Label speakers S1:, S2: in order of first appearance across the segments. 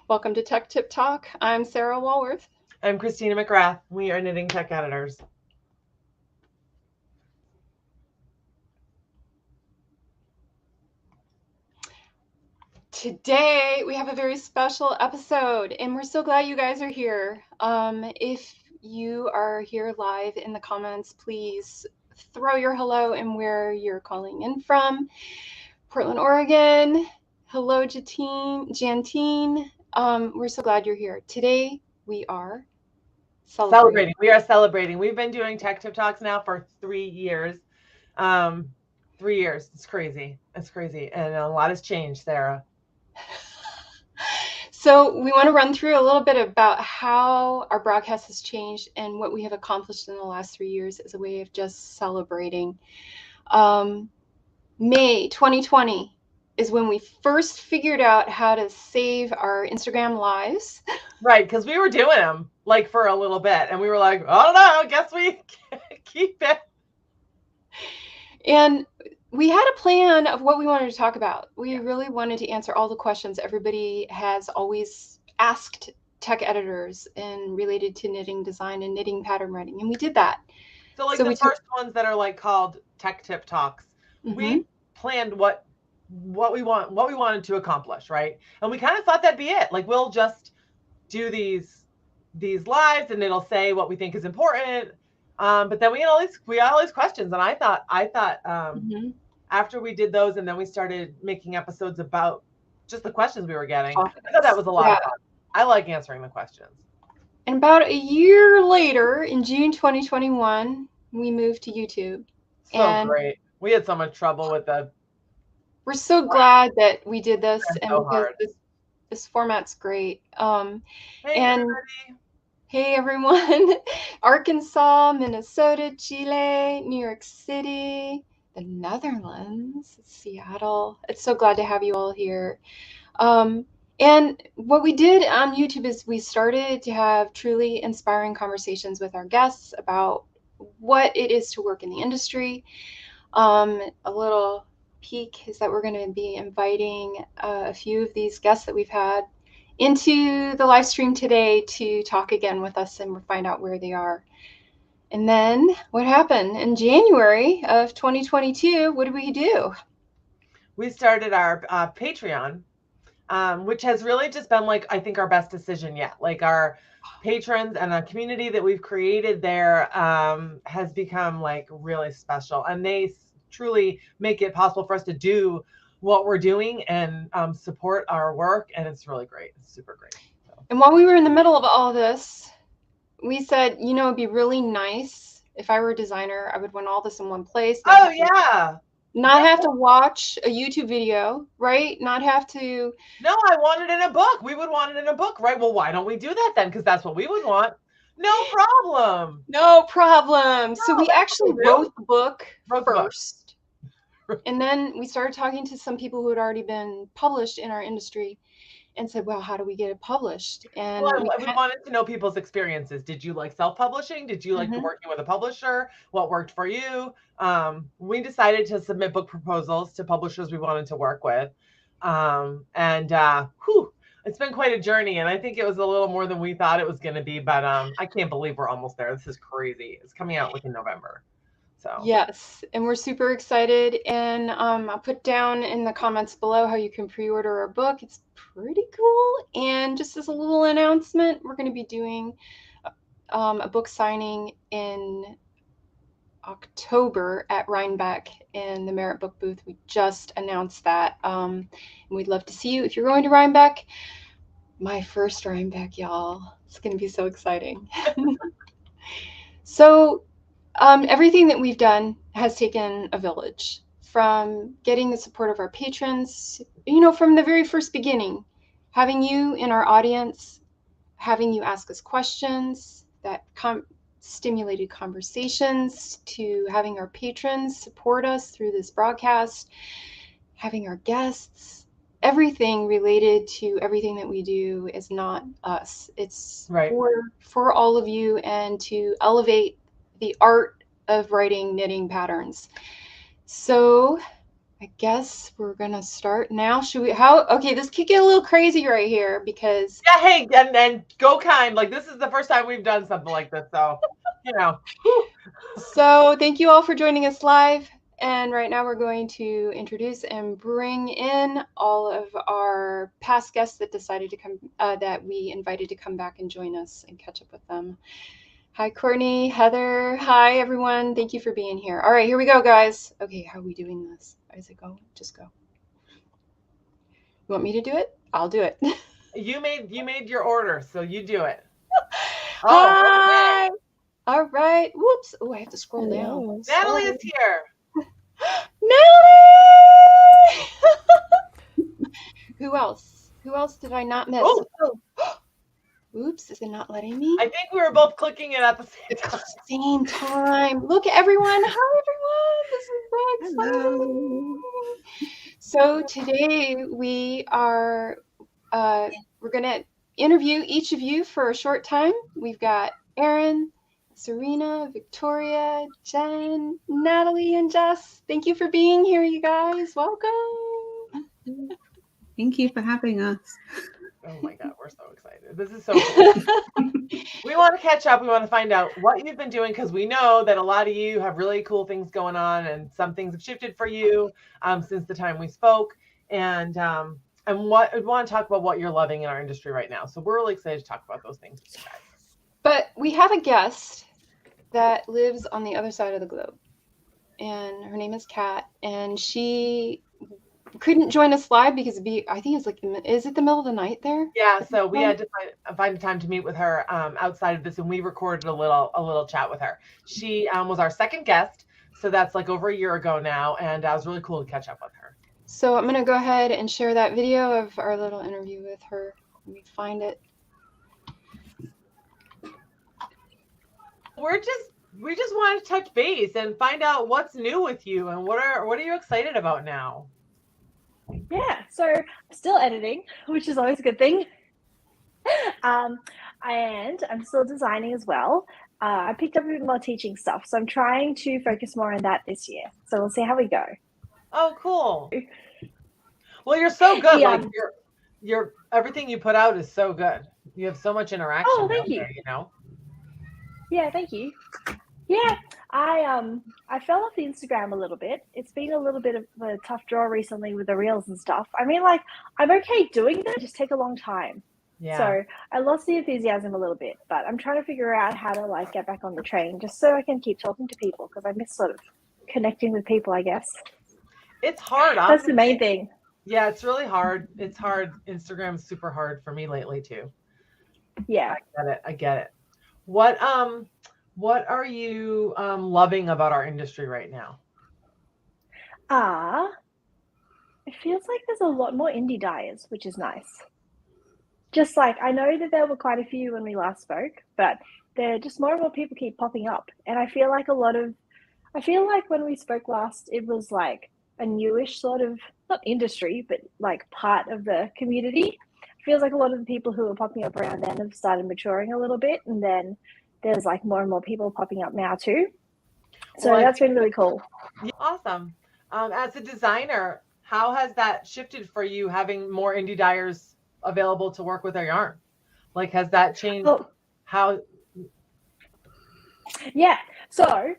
S1: Welcome to Tech Tip Talk. I'm Sarah Walworth.
S2: I'm Christina McGrath. We are Knitting Tech Editors.
S1: Today we have a very special episode, and we're so glad you guys are here. If you are here live in the comments, please throw your hello and where you're calling in from. Portland, Oregon. Hello, Jantine. We're so glad you're here. Today we are celebrating.
S2: We are celebrating. We've been doing Tech Tip Talks now for 3 years. 3 years. It's crazy. It's crazy. And a lot has changed, Sarah.
S1: So we want to run through a little bit about how our broadcast has changed and what we have accomplished in the last 3 years as a way of just celebrating. May 2020 is when we first figured out how to save our Instagram lives.
S2: Right, because we were doing them like for a little bit, and we were like, I don't know, I guess we keep it.
S1: And we had a plan of what we wanted to talk about. We really wanted to answer all the questions everybody has always asked tech editors and related to knitting design and knitting pattern writing, and we did that.
S2: So the first ones that are like called Tech Tip Talks, we planned what we wanted to accomplish, right? And we kind of thought that'd be it. Like, we'll just do these lives, and it'll say what we think is important. But then we got all these questions, and I thought after we did those, and then we started making episodes about just the questions we were getting, I thought that was a lot of fun. I like answering the questions.
S1: And about a year later, in June 2021, we moved to YouTube.
S2: So great. We had so much trouble with the.
S1: We're so glad that we did this, and
S2: so
S1: because this format's great. Hey everyone, Arkansas, Minnesota, Chile, New York City, the Netherlands, Seattle. It's so glad to have you all here. And what we did on YouTube is we started to have truly inspiring conversations with our guests about what it is to work in the industry. A little peek is that we're going to be inviting a few of these guests that we've had into the live stream today to talk again with us and find out where they are. And then what happened in January of 2022? What did we do?
S2: We started our Patreon, which has really just been like, I think, our best decision yet. Like, our patrons and the community that we've created there has become like really special, and they truly make it possible for us to do what we're doing and support our work, and it's really great. It's super great. So.
S1: And while we were in the middle of all this, we said, it'd be really nice if I were a designer, I would want all this in one place.
S2: Oh yeah.
S1: Not have to watch a YouTube video, right? Not have to.
S2: No, I want it in a book. We would want it in a book, right? Well, why don't we do that then? Because that's what we would want. No problem.
S1: No problem. So we actually wrote the book first. And then we started talking to some people who had already been published in our industry and said, well, how do we get it published? And
S2: we wanted to know people's experiences. Did you like self-publishing? Did you like working with a publisher? What worked for you? We decided to submit book proposals to publishers we wanted to work with. It's been quite a journey, and I think it was a little more than we thought it was going to be, but I can't believe we're almost there. This is crazy. It's coming out like in November. So.
S1: Yes, and we're super excited, and I'll put down in the comments below how you can pre-order our book. It's pretty cool. And just as a little announcement, we're going to be doing a book signing in October at Rhinebeck in the Merit Book booth. We just announced that, and we'd love to see you if you're going to Rhinebeck. My first Rhinebeck, y'all. It's going to be so exciting. So everything that we've done has taken a village, from getting the support of our patrons, from the very first beginning, having you in our audience, having you ask us questions that stimulated conversations, to having our patrons support us through this broadcast, having our guests. Everything related to everything that we do is not us. It's for all of you, and to elevate the art of writing knitting patterns. So I guess we're gonna start now. Should we? Okay, this could get a little crazy right here because.
S2: Yeah, hey, and go kind. Like, this is the first time we've done something like this, so
S1: So thank you all for joining us live. And right now we're going to introduce and bring in all of our past guests that decided to come, that we invited to come back and join us and catch up with them. Hi, Courtney, Heather. Hi, everyone. Thank you for being here. All right, here we go, guys. Okay, how are we doing this? Is it go? Just go. You want me to do it? I'll do it.
S2: You made your order, so you do it.
S1: Hi. Okay. All right. Whoops. Oh, I have to scroll down.
S2: Natalie is here.
S1: Natalie! Who else? Who else did I not miss?
S2: Oh.
S1: Oops, is it not letting me?
S2: I think we were both clicking it at the
S1: same time. Look, everyone. Hi, everyone. This is so exciting. So today we are, we're going to interview each of you for a short time. We've got Erin, Sareena, Victoria, Jen, Natalie, and Jess. Thank you for being here, you guys. Welcome.
S3: Thank you for having us.
S2: Oh my God, we're so excited. This is so cool. We want to catch up. We want to find out what you've been doing because we know that a lot of you have really cool things going on and some things have shifted for you since the time we spoke. And what we want to talk about what you're loving in our industry right now. So we're really excited to talk about those things with you guys.
S1: But we have a guest that lives on the other side of the globe. And her name is Kat. And she couldn't join us live because I think it's like, is it the middle of the night there?
S2: Yeah, so we had to find time to meet with her outside of this, and we recorded a little chat with her. She was our second guest, so that's like over a year ago now, and it was really cool to catch up with her.
S1: So I'm going to go ahead and share that video of our little interview with her. Let me find it.
S2: We just wanted to touch base and find out what's new with you and what are you excited about now?
S4: Yeah, so I'm still editing, which is always a good thing. And I'm still designing as well. I picked up a bit more teaching stuff, so I'm trying to focus more on that this year. So we'll see how we go.
S2: Oh, cool. Well, you're so good.
S4: Yeah.
S2: Like your everything you put out is so good. You have so much interaction.
S4: Oh, thank you.
S2: There, you know.
S4: Yeah, thank you. Yeah, I fell off Instagram a little bit. It's been a little bit of a tough draw recently with the reels and stuff. I mean, like, I'm okay doing them, just take a long time.
S2: Yeah.
S4: So I lost the enthusiasm a little bit, but I'm trying to figure out how to like get back on the train just so I can keep talking to people because I miss sort of connecting with people, I guess.
S2: It's hard.
S4: That's the main thing.
S2: Yeah, it's really hard. It's hard. Instagram's super hard for me lately too.
S4: Yeah.
S2: I get it. What are you loving about our industry right now?
S4: It feels like there's a lot more indie dyers, which is nice. Just like, I know that there were quite a few when we last spoke, but there just more and more people keep popping up. And I feel like when we spoke last, it was like a newish sort of, not industry, but like part of the community. It feels like a lot of the people who are popping up around then have started maturing a little bit. And then there's like more and more people popping up now too. So that's been really cool.
S2: Awesome. As a designer, how has that shifted for you having more indie dyers available to work with their yarn? Like, has that changed how? Yeah.
S4: So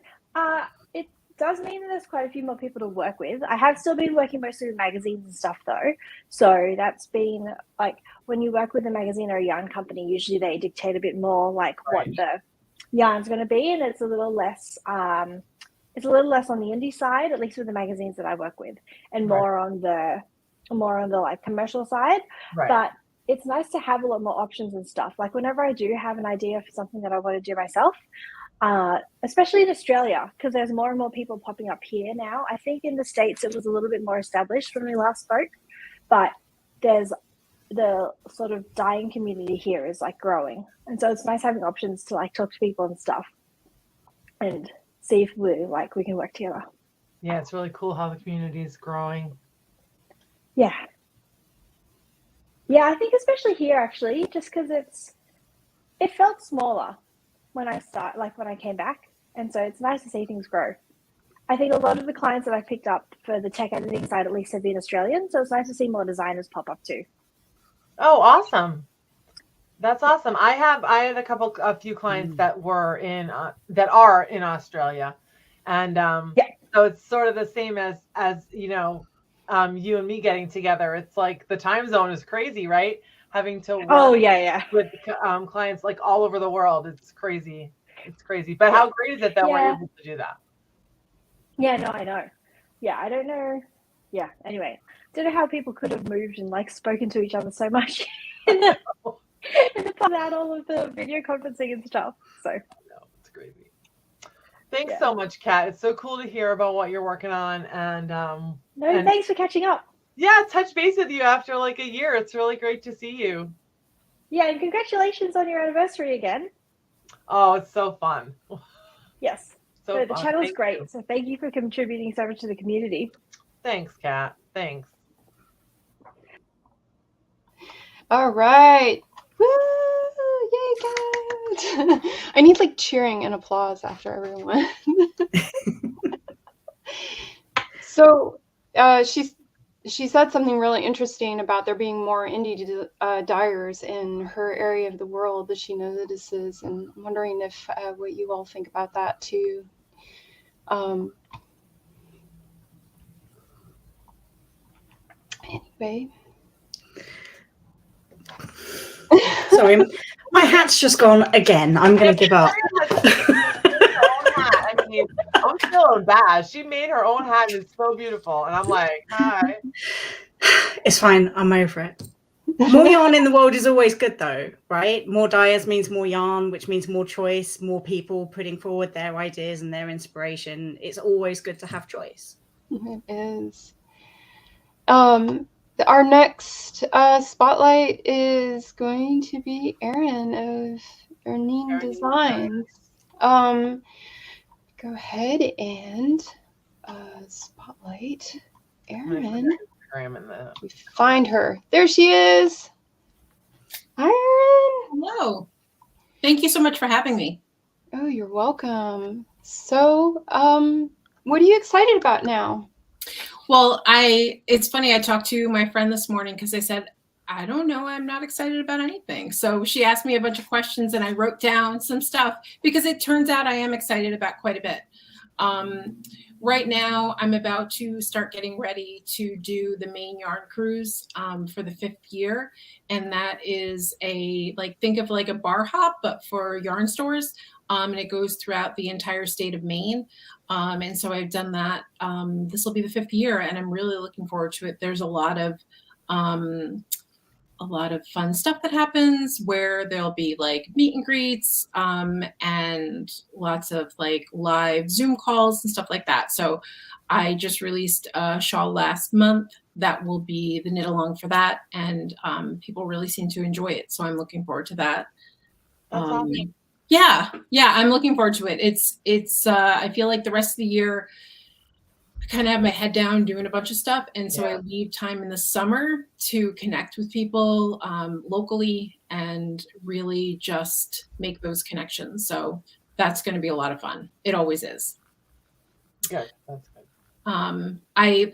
S4: it does mean that there's quite a few more people to work with. I have still been working mostly with magazines and stuff though. So that's been like, when you work with a magazine or a yarn company, usually they dictate a bit more like what the yarn's going to be, and it's a little less on the indie side, at least with the magazines that I work with, and more on the like commercial side. But it's nice to have a lot more options and stuff. Like whenever I do have an idea for something that I want to do myself, especially in Australia, because there's more and more people popping up here now. I think in the States it was a little bit more established when we last spoke, but there's the sort of dyeing community here is like growing, and so it's nice having options to like talk to people and stuff and see if we can work together.
S2: Yeah, it's really cool how the community is growing.
S4: Yeah, I think especially here actually, just because it felt smaller when I came back, and so it's nice to see things grow. I think a lot of the clients that I've picked up for the tech editing side at least have been Australian. So it's nice to see more designers pop up too.
S2: Oh, awesome. That's awesome. I had a few clients that are in Australia, and so it's sort of the same as you and me getting together. It's like the time zone is crazy, right? Having to work with clients like all over the world. It's crazy. It's crazy. But how great is it that we're able to do that?
S4: Yeah, no, I know. Yeah, I don't know. Yeah, anyway, don't know how people could have moved and like spoken to each other so much. And put out all of the video conferencing and stuff. So
S2: no, it's crazy. Thanks so much, Kat. It's so cool to hear about what you're working on. And
S4: thanks for catching up.
S2: Yeah, touch base with you after like a year. It's really great to see you.
S4: Yeah, and congratulations on your anniversary again.
S2: Oh, it's so fun.
S4: Yes. So the channel is great. So thank you for contributing so much to the community.
S2: Thanks, Kat. Thanks.
S1: All right. Woo! Yay, Kat! I need like cheering and applause after everyone. So she said something really interesting about there being more indie dyers in her area of the world that she notices, and I'm wondering if what you all think about that too. Anyway.
S5: Sorry, my hat's just gone again. I'm going to give up.
S2: I mean, I'm feeling bad. She made her own hat and it's so beautiful. And I'm like, hi.
S5: It's fine. I'm over it. More yarn in the world is always good though, right? More dyers means more yarn, which means more choice, more people putting forward their ideas and their inspiration. It's always good to have choice.
S1: It is. Our next spotlight is going to be Erin of Erin Designs. Go ahead and spotlight Erin. We find her. There she is. Hi, Erin.
S6: Hello. Thank you so much for having me.
S1: Oh, you're welcome. So, what are you excited about now?
S6: Well, it's funny. I talked to my friend this morning because I said, I don't know. I'm not excited about anything. So she asked me a bunch of questions and I wrote down some stuff because it turns out I am excited about quite a bit. Right now, I'm about to start getting ready to do the Maine Yarn Cruise for the 5th year. And that is think of like a bar hop, but for yarn stores. And it goes throughout the entire state of Maine. And so I've done that. This will be the 5th year and I'm really looking forward to it. There's a lot of fun stuff that happens where there'll be like meet and greets and lots of like live Zoom calls and stuff like that. So I just released a shawl last month that will be the knit along for that. And people really seem to enjoy it. So I'm looking forward to that.
S2: That's awesome.
S6: Yeah, I'm looking forward to it. It's I feel like the rest of the year I kind of have my head down doing a bunch of stuff. And so I leave time in the summer to connect with people locally and really just make those connections. So that's going to be a lot of fun. It always is.
S2: Good. That's good.
S6: I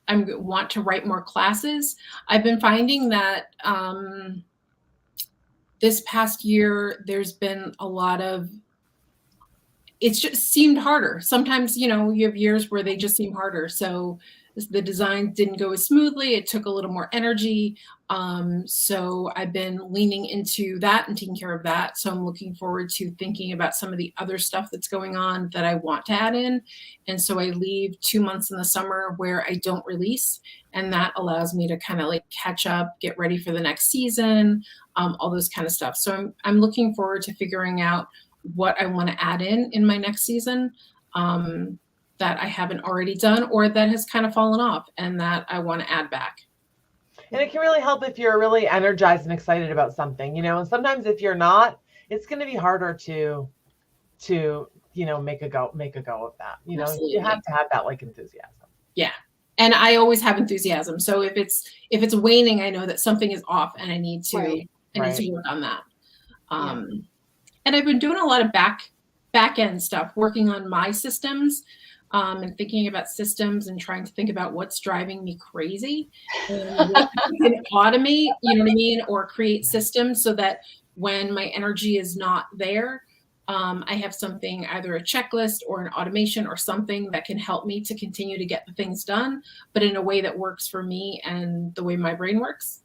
S6: want to write more classes. I've been finding that this past year, there's been a lot of, it's just seemed harder. Sometimes, you have years where they just seem harder. So the designs didn't go as smoothly. It took a little more energy. So I've been leaning into that and taking care of that. So I'm looking forward to thinking about some of the other stuff that's going on that I want to add in. And so I leave 2 months in the summer where I don't release. And that allows me to kind of like catch up, get ready for the next season, all those kind of stuff. So I'm looking forward to figuring out what I want to add in my next season that I haven't already done or that has kind of fallen off and that I want to add back.
S2: And it can really help if you're really energized and excited about something, and sometimes if you're not, it's going to be harder to make a go of that.
S6: Absolutely.
S2: You have to have that like enthusiasm.
S6: Yeah. And I always have enthusiasm. So if it's waning, I know that something is off and I need to need to work on that. And I've been doing a lot of back end stuff, working on my systems. and thinking about systems and trying to think about what's driving me crazy and what we can automate, you know what I mean, or create systems so that when my energy is not there, I have something, either a checklist or an automation or something that can help me to continue to get the things done, but in a way that works for me and the way my brain works.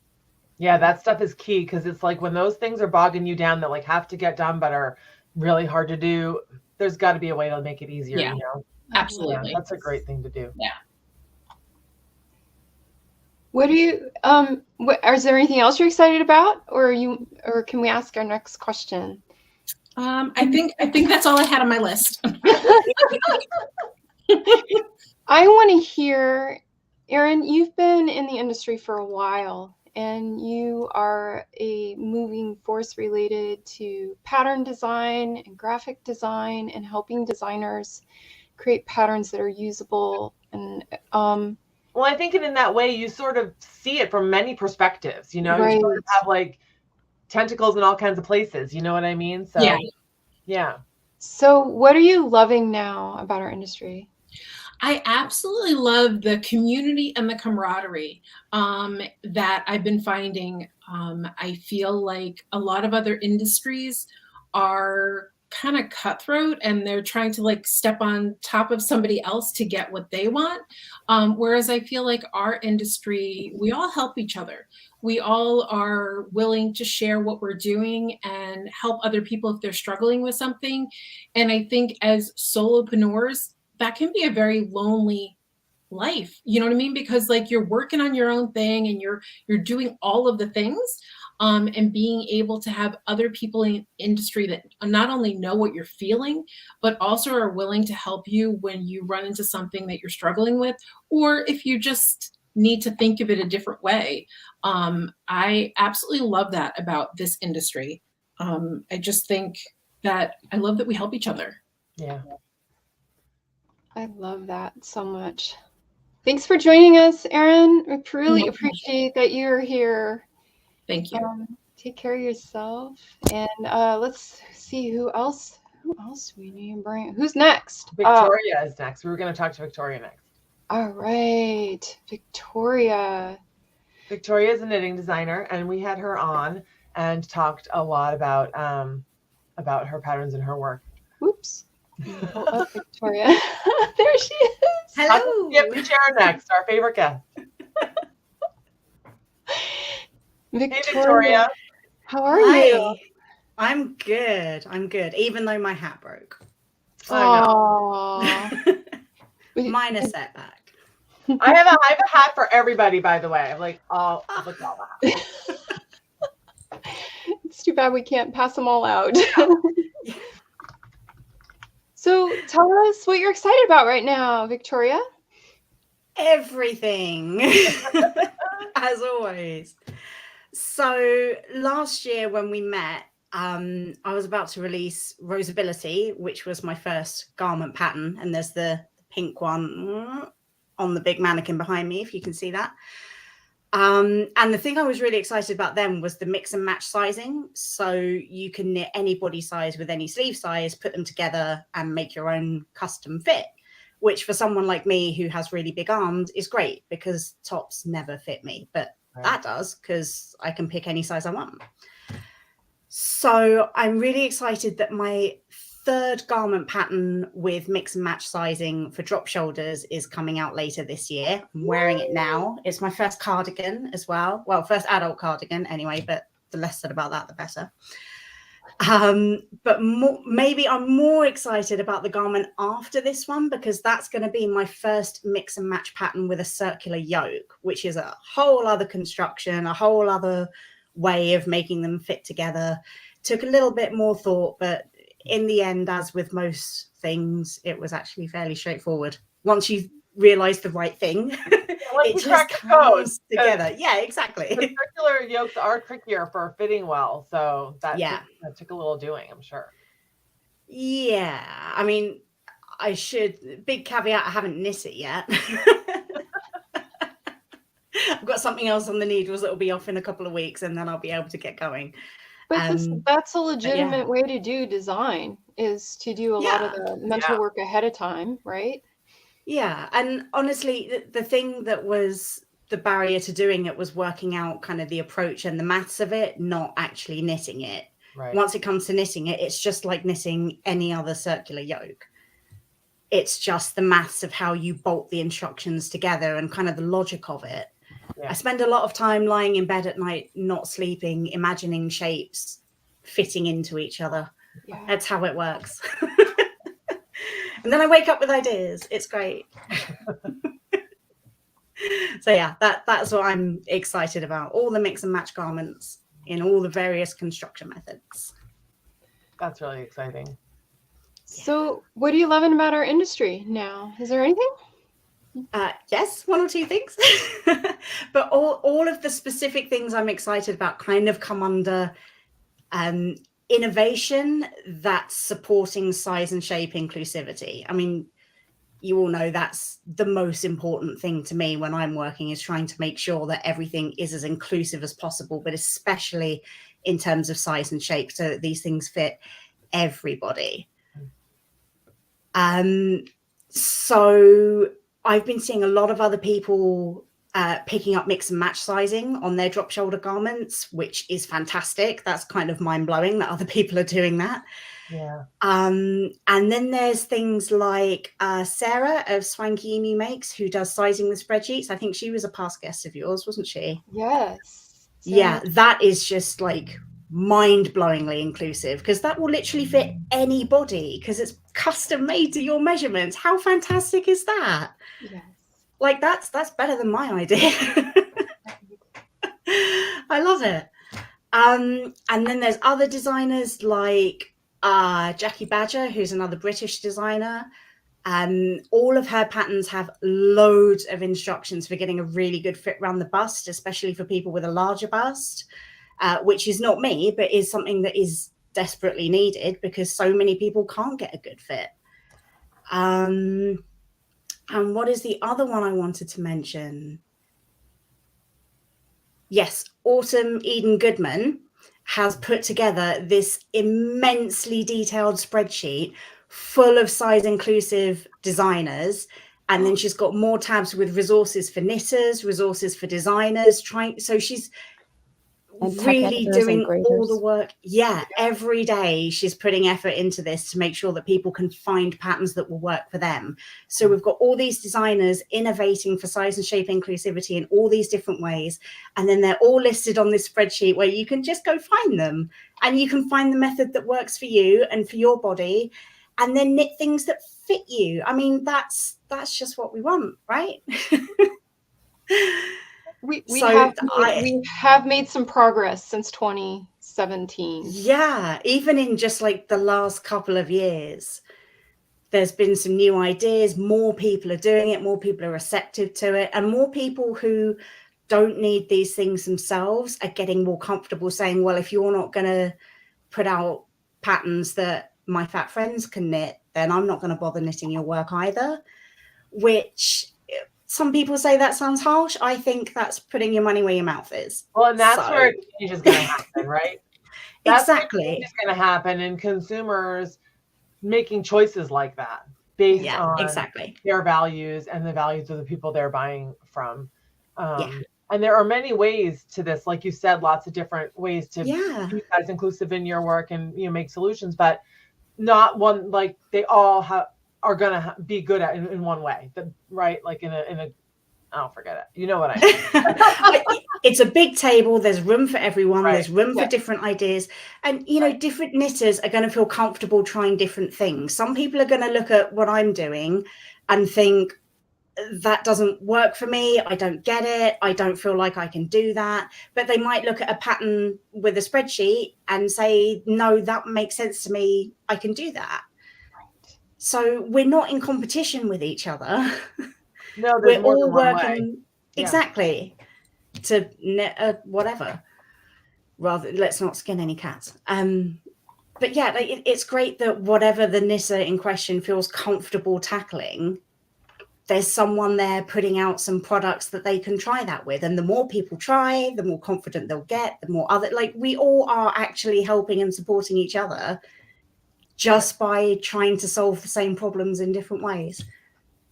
S2: Yeah, that stuff is key, because it's like when those things are bogging you down that like have to get done but are really hard to do, there's got to be a way to make it easier,
S6: Yeah.
S2: you know?
S6: Absolutely.
S2: Yeah, that's a great thing to do.
S6: Yeah.
S1: What do you is there anything else you're excited about, or can we ask our next question?
S6: I think that's all I had on my list.
S1: I want to hear, Erin, you've been in the industry for a while, and you are a moving force related to pattern design and graphic design and helping designers create patterns that are usable. And
S2: well, I think in that way you sort of see it from many perspectives, you know.
S1: Right.
S2: You sort of have like tentacles in all kinds of places, you know what I mean? So yeah.
S1: So what are you loving now about our industry?
S6: I absolutely love the community and the camaraderie that I've been finding. I feel like a lot of other industries are kind of cutthroat and they're trying to like step on top of somebody else to get what they want. Whereas I feel like our industry, we all help each other. We all are willing to share what we're doing and help other people if they're struggling with something. And I think as solopreneurs, that can be a very lonely life. You know what I mean? Because like you're working on your own thing and you're doing all of the things. And being able to have other people in industry that not only know what you're feeling, but also are willing to help you when you run into something that you're struggling with, or if you just need to think of it a different way. I absolutely love that about this industry. I just think that I love that we help each other.
S2: Yeah.
S1: I love that so much. Thanks for joining us, Erin. We really appreciate that you're here.
S6: Thank you.
S1: Take care of yourself. And let's see who else we need to bring. Who's next?
S2: Victoria is next. We were going to talk to Victoria next.
S1: All right, Victoria.
S2: Victoria is a knitting designer, and we had her on and talked a lot about her patterns and her work.
S1: Whoops. Pull up Victoria. There she is.
S5: Hello.
S2: Yep, Sharon next, our favorite guest.
S1: Victoria. How are you?
S5: I'm good. Even though my hat broke.
S1: Oh.
S5: Minor setback.
S2: I have a hat for everybody, by the way. I'm like, oh, look at all that.
S1: It's too bad we can't pass them all out. So tell us what you're excited about right now, Victoria.
S5: Everything. As always. So last year when we met, I was about to release Roseability, which was my first garment pattern. And there's the pink one on the big mannequin behind me, if you can see that. And the thing I was really excited about then was the mix and match sizing. So you can knit any body size with any sleeve size, put them together and make your own custom fit, which for someone like me who has really big arms is great because tops never fit me. But that does, because I can pick any size I want. So I'm really excited that my third garment pattern with mix and match sizing for drop shoulders is coming out later this year. I'm wearing it now. It's my first cardigan as well. Well, first adult cardigan anyway, but the less said about that, the better. But maybe I'm more excited about the garment after this one, because that's going to be my first mix and match pattern with a circular yoke, which is a whole other construction, a whole other way of making them fit together. Took a little bit more thought, but in the end, as with most things, it was actually fairly straightforward. Once you realize the right thing, it just comes together. Yeah, exactly.
S2: The circular yokes are trickier for fitting well, so that took a little doing, I'm sure.
S5: Yeah, I mean, big caveat, I haven't knit it yet. I've got something else on the needles that will be off in a couple of weeks, and then I'll be able to get going.
S1: But that's a legitimate way to do design, is to do a lot of the mental work ahead of time, right?
S5: Yeah, and honestly, the thing that was the barrier to doing it was working out kind of the approach and the maths of it, not actually knitting it.
S2: Right.
S5: Once it comes to knitting it, it's just like knitting any other circular yoke. It's just the maths of how you bolt the instructions together and kind of the logic of it.
S2: Yeah.
S5: I spend a lot of time lying in bed at night, not sleeping, imagining shapes fitting into each other.
S1: Yeah.
S5: That's how it works. And then I wake up with ideas. It's great. So yeah, that's what I'm excited about. All the mix and match garments in all the various construction methods.
S2: That's really exciting.
S1: So what are you loving about our industry now? Is there anything?
S5: Yes, one or two things. But all of the specific things I'm excited about kind of come under innovation that's supporting size and shape inclusivity. I mean, you all know that's the most important thing to me when I'm working, is trying to make sure that everything is as inclusive as possible, but especially in terms of size and shape, so that these things fit everybody. So I've been seeing a lot of other people picking up mix and match sizing on their drop shoulder garments, which is fantastic. That's kind of mind blowing that other people are doing that.
S2: Yeah.
S5: And then there's things like Sarah of Swanky Emu Makes, who does sizing with spreadsheets. I think she was a past guest of yours, wasn't she?
S1: Yes.
S5: Yeah, that is just like mind-blowingly inclusive, because that will literally fit anybody, because it's custom made to your measurements. How fantastic is that?
S1: Yes.
S5: Like that's better than my idea. I love it. And then there's other designers like Jackie Badger, who's another British designer. All of her patterns have loads of instructions for getting a really good fit around the bust, especially for people with a larger bust, which is not me, but is something that is desperately needed because so many people can't get a good fit. And what is the other one I wanted to mention? Yes, Autumn Eden Goodman has put together this immensely detailed spreadsheet full of size inclusive designers. And then she's got more tabs with resources for knitters, resources for designers, so she's really doing all the work. Yeah, every day she's putting effort into this to make sure that people can find patterns that will work for them. So we've got all these designers innovating for size and shape inclusivity in all these different ways, and then they're all listed on this spreadsheet where you can just go find them, and you can find the method that works for you and for your body, and then knit things that fit you. I mean, that's just what we want, right?
S1: We have made some progress since 2017.
S5: Yeah, even in just like the last couple of years, there's been some new ideas. More people are doing it. More people are receptive to it. And more people who don't need these things themselves are getting more comfortable saying, well, if you're not going to put out patterns that my fat friends can knit, then I'm not going to bother knitting your work either, which... Some people say that sounds harsh. I think that's putting your money where your mouth is.
S2: Well, and that's where change is going to happen, right? That's
S5: exactly.
S2: Where change is going to happen, and consumers making choices like that based on their values and the values of the people they're buying from. And there are many ways to this, like you said, lots of different ways to be as inclusive in your work and make solutions, but not one like they all are going to be good at in one way, right? Like in a, I'll forget it. You know what I mean?
S5: It's a big table. There's room for everyone.
S2: Right.
S5: There's room for different ideas. And, different knitters are going to feel comfortable trying different things. Some people are going to look at what I'm doing and think, that doesn't work for me. I don't get it. I don't feel like I can do that. But they might look at a pattern with a spreadsheet and say, no, that makes sense to me. I can do that. So we're not in competition with each other.
S2: No,
S5: we're all working exactly to whatever. Rather, let's not skin any cats. But yeah, it's great that whatever the knitter in question feels comfortable tackling, there's someone there putting out some products that they can try that with. And the more people try, the more confident they'll get, the more we all are actually helping and supporting each other just by trying to solve the same problems in different ways.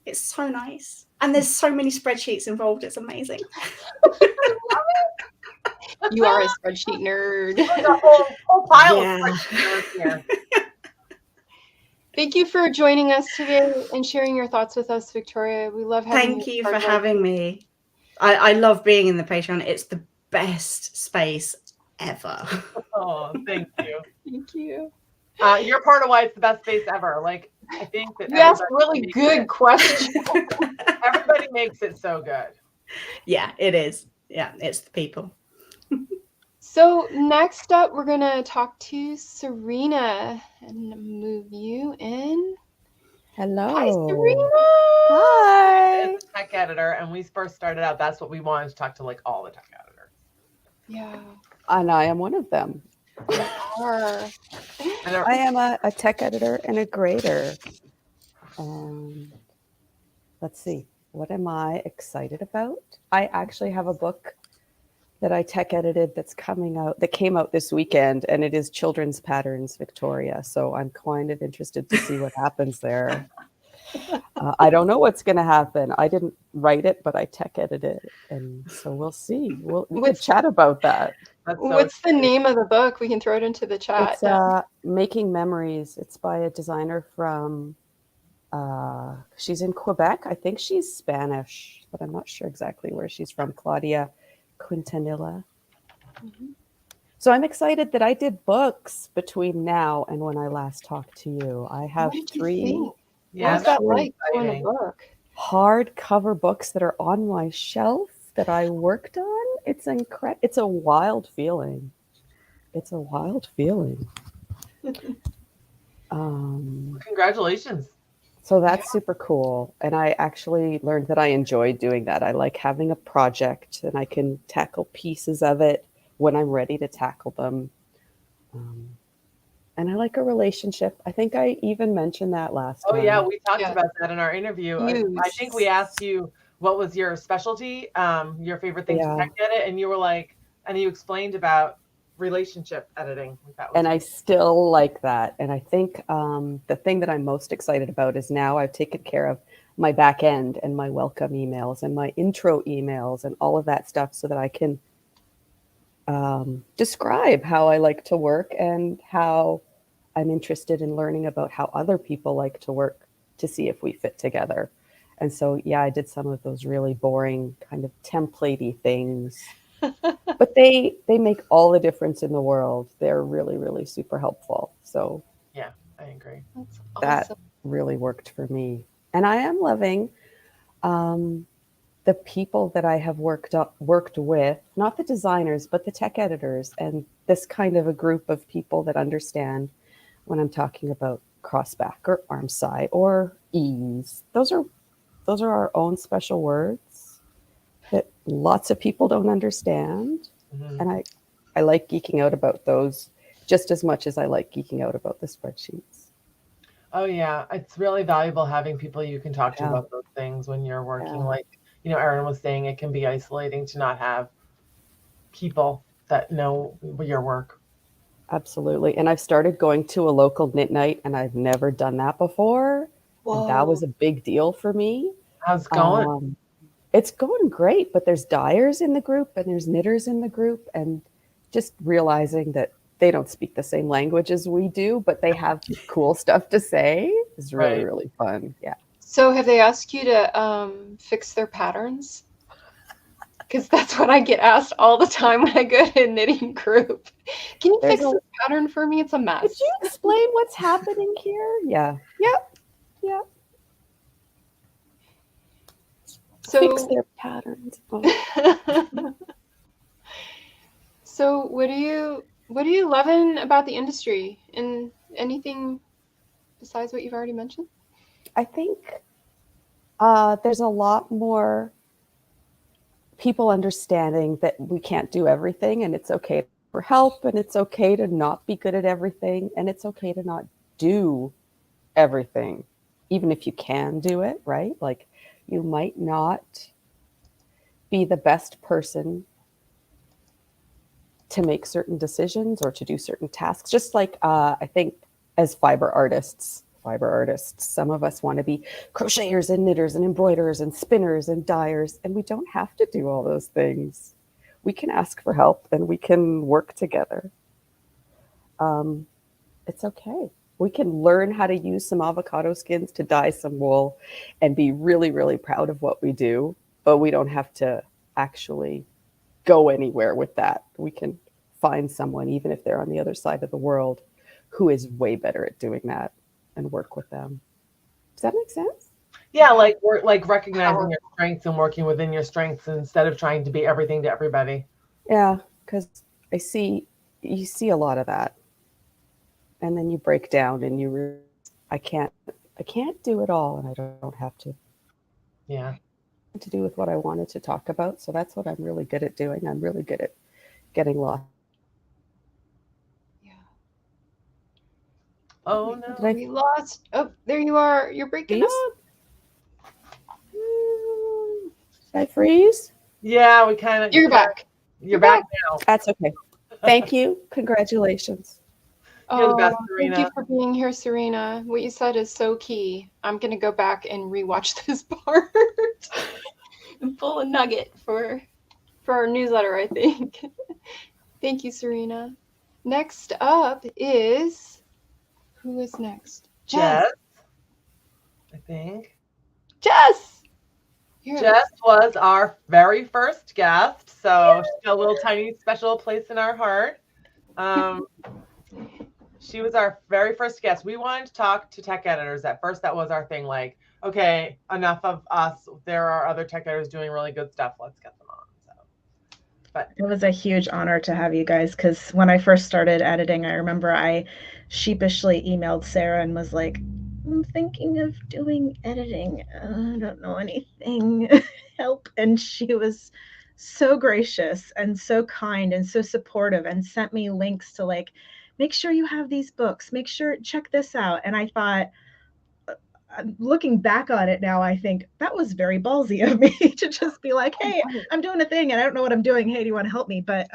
S5: It's so nice. And there's so many spreadsheets involved. It's amazing.
S1: You are a spreadsheet nerd.
S2: There's a whole pile
S5: Yeah.
S2: of spreadsheets here.
S1: Thank you for joining us today and sharing your thoughts with us, Victoria. We love having
S5: Thank you for having me. I love being in the Patreon. It's the best space ever.
S2: Oh, thank you.
S1: Thank you.
S2: You're part of why it's the best space ever. Like, I think that
S1: You asked
S2: everybody
S1: really
S2: makes
S1: good
S2: it-
S1: questions.
S2: Everybody makes it so good.
S5: Yeah, it is. Yeah, it's the people.
S1: So next up, we're going to talk to Sareena and move you in.
S7: Hello.
S1: Hi, Sareena.
S7: Hi.
S2: As a tech editor, and we first started out, that's what we wanted to talk to, like, all the tech editors.
S1: Yeah,
S7: And I am one of them.
S1: you are.
S2: And
S7: I am a tech editor and a grader. Let's see. What am I excited about? I actually have a book that I tech edited that came out this weekend, and it is Children's Patterns Victoria. So I'm kind of interested to see what happens there. I don't know what's going to happen. I didn't write it, but I tech edited it. And so we'll see. We can chat about that.
S2: that's so
S1: What's the
S2: exciting.
S1: name of the book? We can throw it into the chat.
S7: It's Making Memories. It's by a designer from, she's in Quebec. I think she's Spanish, but I'm not sure exactly where she's from. Claudia Quintanilla.
S1: Mhm.
S7: So I'm excited that I did books between now and when I last talked to you. I have
S1: What did you
S7: 3
S1: think?
S2: Yeah,
S1: What was that
S2: that's
S1: like doing a
S2: exciting.
S1: book?
S7: hardcover books that are on my shelf that I worked on. It's incredible. It's a wild feeling. It's a wild feeling.
S2: Congratulations.
S7: So that's super cool. And I actually learned that I enjoy doing that. I like having a project and I can tackle pieces of it when I'm ready to tackle them. And I like a relationship. I think I even mentioned that last
S2: Oh
S7: time.
S2: yeah, we talked
S1: Yeah.
S2: about that in our interview. I think we asked you what was your specialty, your favorite thing to tech edit, and you were like, and you explained about relationship editing. That was
S7: And I still like that. And I think the thing that I'm most excited about is now I've taken care of my back end and my welcome emails and my intro emails and all of that stuff so that I can describe how I like to work and how I'm interested in learning about how other people like to work to see if we fit together. And so, yeah, I did some of those really boring kind of template-y things, but they make all the difference in the world. They're really, really super helpful. So
S2: yeah, I agree.
S1: That's
S7: that
S1: awesome.
S7: really worked for me. And I am loving the people that I have worked with, not the designers, but the tech editors, and this kind of a group of people that understand when I'm talking about crossback or arm side or ease. Those are our own special words that lots of people don't understand.
S2: Mhm.
S7: And I like geeking out about those just as much as I like geeking out about the spreadsheets.
S2: Oh yeah, it's really valuable having people you can talk to
S7: Yeah.
S2: about those things when you're working.
S7: Yeah.
S2: Like, Erin was saying, it can be isolating to not have people that know your work.
S7: Absolutely. And I've started going to a local knit night, and I've never done that before. And that was a big deal for me.
S2: How's it going?
S7: It's going great, but there's dyers in the group and there's knitters in the group, and just realizing that they don't speak the same language as we do, but they have cool stuff to say is really,
S2: Right.
S7: really fun. Yeah.
S1: So have they asked you to fix their patterns? Because that's what I get asked all the time when I go to a knitting group. Can you fix this pattern for me? It's a mess.
S7: Could you explain what's happening here? Yeah. Yep. Yep.
S1: So,
S7: Fix their patterns. Oh.
S1: So what are you loving about the industry, and anything besides what you've already mentioned?
S7: I think there's a lot more people understanding that we can't do everything, and it's okay for help, and it's okay to not be good at everything, and it's okay to not do everything, even if you can do it, right? Like, you might not be the best person to make certain decisions or to do certain tasks. Just like I think as fiber artists, fiber artists. Some of us want to be crocheters and knitters and embroiderers and spinners and dyers, and we don't have to do all those things. We can ask for help and we can work together. It's okay. We can learn how to use some avocado skins to dye some wool and be really, really proud of what we do, but we don't have to actually go anywhere with that. We can find someone, even if they're on the other side of the world, who is way better at doing that and work with them. Does that make sense?
S2: Yeah, like we're like recognizing your strengths and working within your strengths instead of trying to be everything to everybody.
S7: Yeah, because you see a lot of that. And then you break down and you realize, I can't do it all, and I don't have to.
S2: Yeah.
S7: To do with what I wanted to talk about. So that's what I'm really good at doing. I'm really good at getting lost.
S1: Yeah.
S2: Oh no.
S1: We lost. Oh, there you are. You're breaking up.
S7: Did I freeze?
S2: Yeah, we kind of.
S1: You're back.
S2: You're back now.
S7: That's okay. Thank you. Congratulations.
S2: You're the best,
S1: Thank
S2: Sareena.
S1: you for being here, Sareena. What you said is so key. I'm going to go back and rewatch this part and pull a nugget for our newsletter, I think. Thank you, Sareena. Next up is, who is next?
S2: Jess, I think.
S1: Jess! Here.
S2: Jess was our very first guest, so she's got a little tiny special place in our heart. She was our very first guest. We wanted to talk to tech editors. At first, that was our thing. Like, okay, enough of us. There are other tech editors doing really good stuff. Let's get them on. So, but
S8: it was a huge honor to have you guys, because when I first started editing, I remember I sheepishly emailed Sarah and was like, I'm thinking of doing editing. I don't know anything. Help. And she was so gracious and so kind and so supportive and sent me links to like, make sure you have these books, make sure, check this out. And I thought, looking back on it now, I think that was very ballsy of me to just be like, hey, I'm doing a thing and I don't know what I'm doing. Hey, do you want to help me? But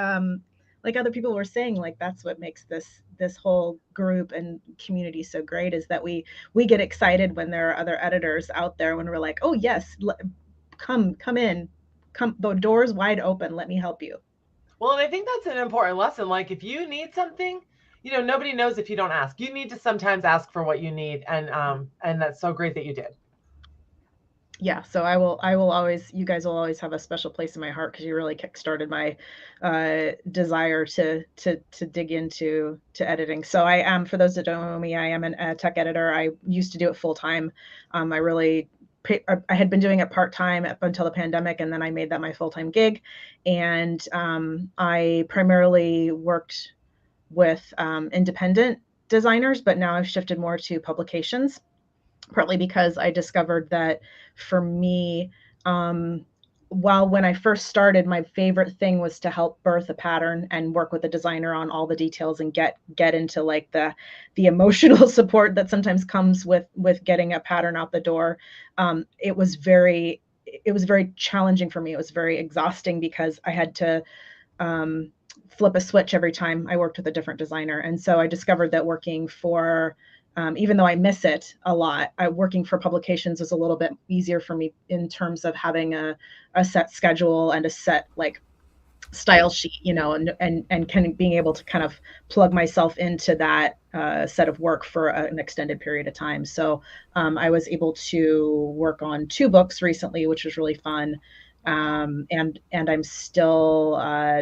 S8: like other people were saying, like, that's what makes this whole group and community so great, is that we get excited when there are other editors out there, when we're like, oh yes, come in, the door's wide open, let me help you.
S2: well, and I think that's an important lesson. Like, if you need something, you know, nobody knows if you don't ask. You need to sometimes ask for what you need, and that's so great that you did.
S8: Yeah, so I will always, you guys will always have a special place in my heart, because you really kickstarted my desire to dig into editing. So I am, for those that don't know me, I am a tech editor. I used to do it full time. I had been doing it part-time up until the pandemic, and then I made that my full-time gig. And I primarily worked with independent designers, but now I've shifted more to publications, partly because I discovered that for me, while when I first started, my favorite thing was to help birth a pattern and work with a designer on all the details and get into like the emotional support that sometimes comes with getting a pattern out the door. It was very challenging for me. It was very exhausting, because I had to flip a switch every time I worked with a different designer. And so I discovered that working for, even though I miss it a lot, working for publications was a little bit easier for me in terms of having a set schedule and a set like style sheet, you know, and being able to kind of plug myself into that set of work for an extended period of time. So I was able to work on 2 books recently, which was really fun. And I'm still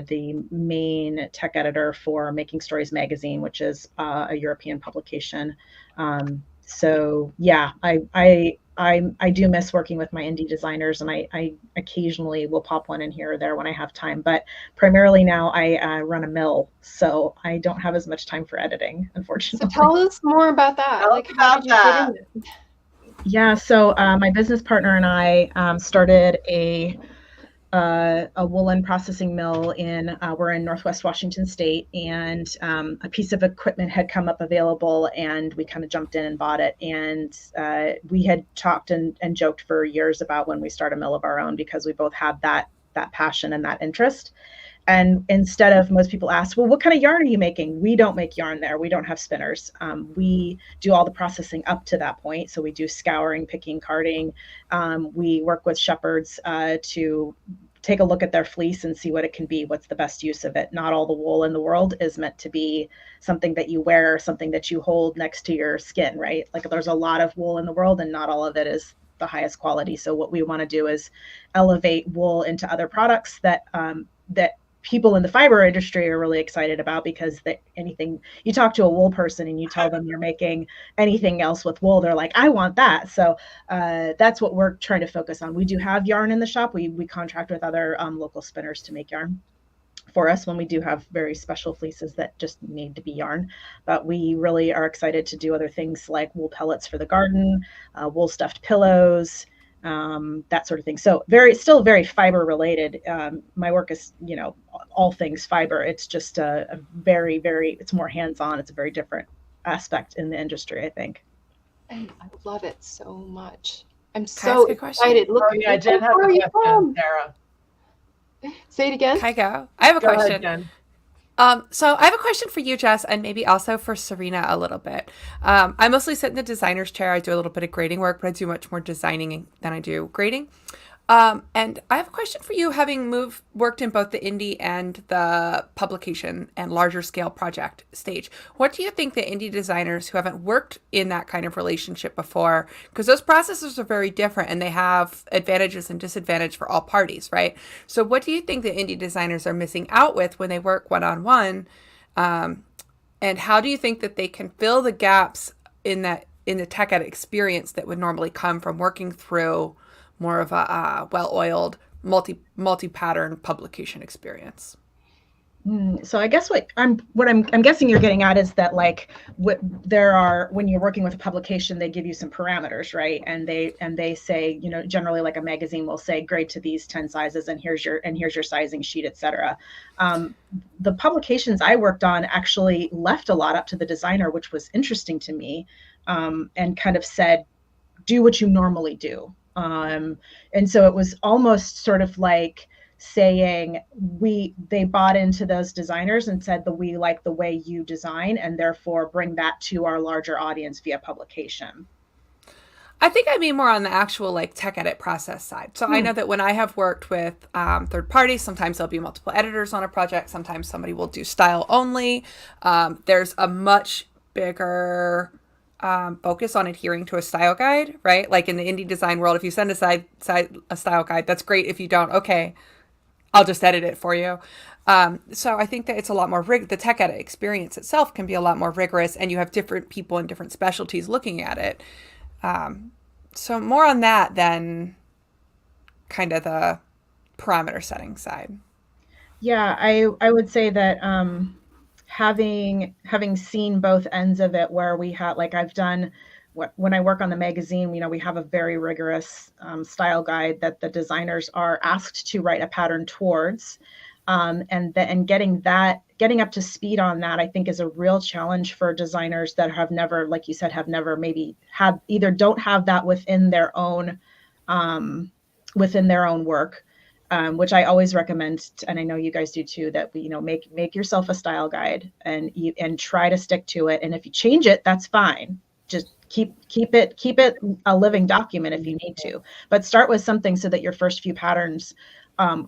S8: the main tech editor for Making Stories magazine, which is a European publication. So yeah, I do miss working with my indie designers, and I occasionally will pop one in here or there when I have time. But primarily now I run a mill, so I don't have as much time for editing, unfortunately.
S1: So tell us more about that.
S2: Tell us
S1: how did you get into it?
S8: Yeah, so my business partner and I started a woolen processing mill we're in Northwest Washington State, and a piece of equipment had come up available, and we kind of jumped in and bought it. And we had talked and joked for years about when we start a mill of our own, because we both had that passion and that interest. And instead of, most people ask, well, what kind of yarn are you making? We don't make yarn there. We don't have spinners. We do all the processing up to that point. So we do scouring, picking, carding. We work with shepherds to take a look at their fleece and see what it can be. What's the best use of it? Not all the wool in the world is meant to be something that you wear, something that you hold next to your skin, right? Like there's a lot of wool in the world and not all of it is the highest quality. So what we want to do is elevate wool into other products that that people in the fiber industry are really excited about, because anything you talk to a wool person and you tell them you're making anything else with wool, they're like, I want that. So that's what we're trying to focus on. We do have yarn in the shop. We contract with other local spinners to make yarn for us when we do have very special fleeces that just need to be yarn. But we really are excited to do other things like wool pellets for the garden, wool stuffed pillows, that sort of thing. So still very fiber related. My work is, all things fiber. It's just a very, very, it's more hands-on. It's a very different aspect in the industry, I think.
S1: And I love it so much. I'm so excited. Look,
S2: yeah, Jen has a question, Sarah.
S1: Say it again.
S9: Can I go? I have a question.
S2: Ahead, Jen.
S9: So I have a question for you, Jess, and maybe also for Sareena a little bit. I mostly sit in the designer's chair. I do a little bit of grading work, but I do much more designing than I do grading. And I have a question for you, having worked in both the indie and the publication and larger scale project stage. What do you think the indie designers who haven't worked in that kind of relationship before, because those processes are very different and they have advantages and disadvantages for all parties, right? So what do you think the indie designers are missing out with when they work one-on-one? And how do you think that they can fill the gaps in the tech ed experience that would normally come from working through more of a well-oiled, multi-pattern publication experience?
S8: So I guess what I'm guessing you're getting at is that, like, when you're working with a publication, they give you some parameters, right? And they say, generally like a magazine will say grade to these 10 sizes, and here's your sizing sheet, etc. The publications I worked on actually left a lot up to the designer, which was interesting to me, and kind of said, do what you normally do. And so it was almost sort of like saying they bought into those designers and said that we like the way you design, and therefore bring that to our larger audience via publication.
S9: I think I mean more on the actual like tech edit process side. So I know that when I have worked with third parties, sometimes there'll be multiple editors on a project. Sometimes somebody will do style only. There's a much bigger focus on adhering to a style guide, right? Like in the indie design world, if you send a style guide, that's great. If you don't, okay, I'll just edit it for you. So I think that it's a lot more the tech edit experience itself can be a lot more rigorous, and you have different people in different specialties looking at it. So more on that than kind of the parameter setting side.
S8: Yeah, I would say that having seen both ends of it, where we have, like, I've done, when I work on the magazine, we have a very rigorous style guide that the designers are asked to write a pattern towards, and getting up to speed on that, I think, is a real challenge for designers that have never, like you said, maybe either don't have that within their own work. Which I always recommend, and I know you guys do too, that we, make yourself a style guide and try to stick to it. And if you change it, that's fine. Just keep it a living document if you need to, but start with something so that your first few patterns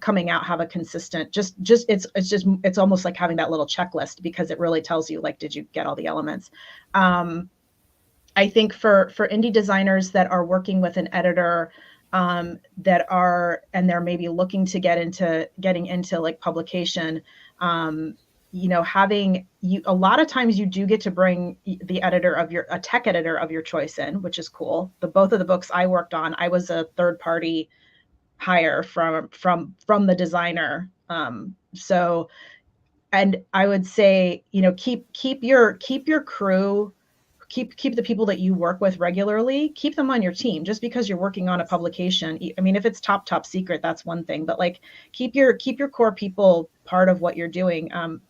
S8: coming out have a consistent, it's almost like having that little checklist, because it really tells you, like, did you get all the elements? I think for indie designers that are working with an editor, they're maybe looking to getting into like publication, a lot of times you do get to bring the a tech editor of your choice in, which is cool. Both of the books I worked on, I was a third party hire from the designer. So, and I would say, keep your crew, keep the people that you work with regularly, keep them on your team. Just because you're working on a publication, I mean, if it's top secret, that's one thing, but like keep your core people part of what you're doing. And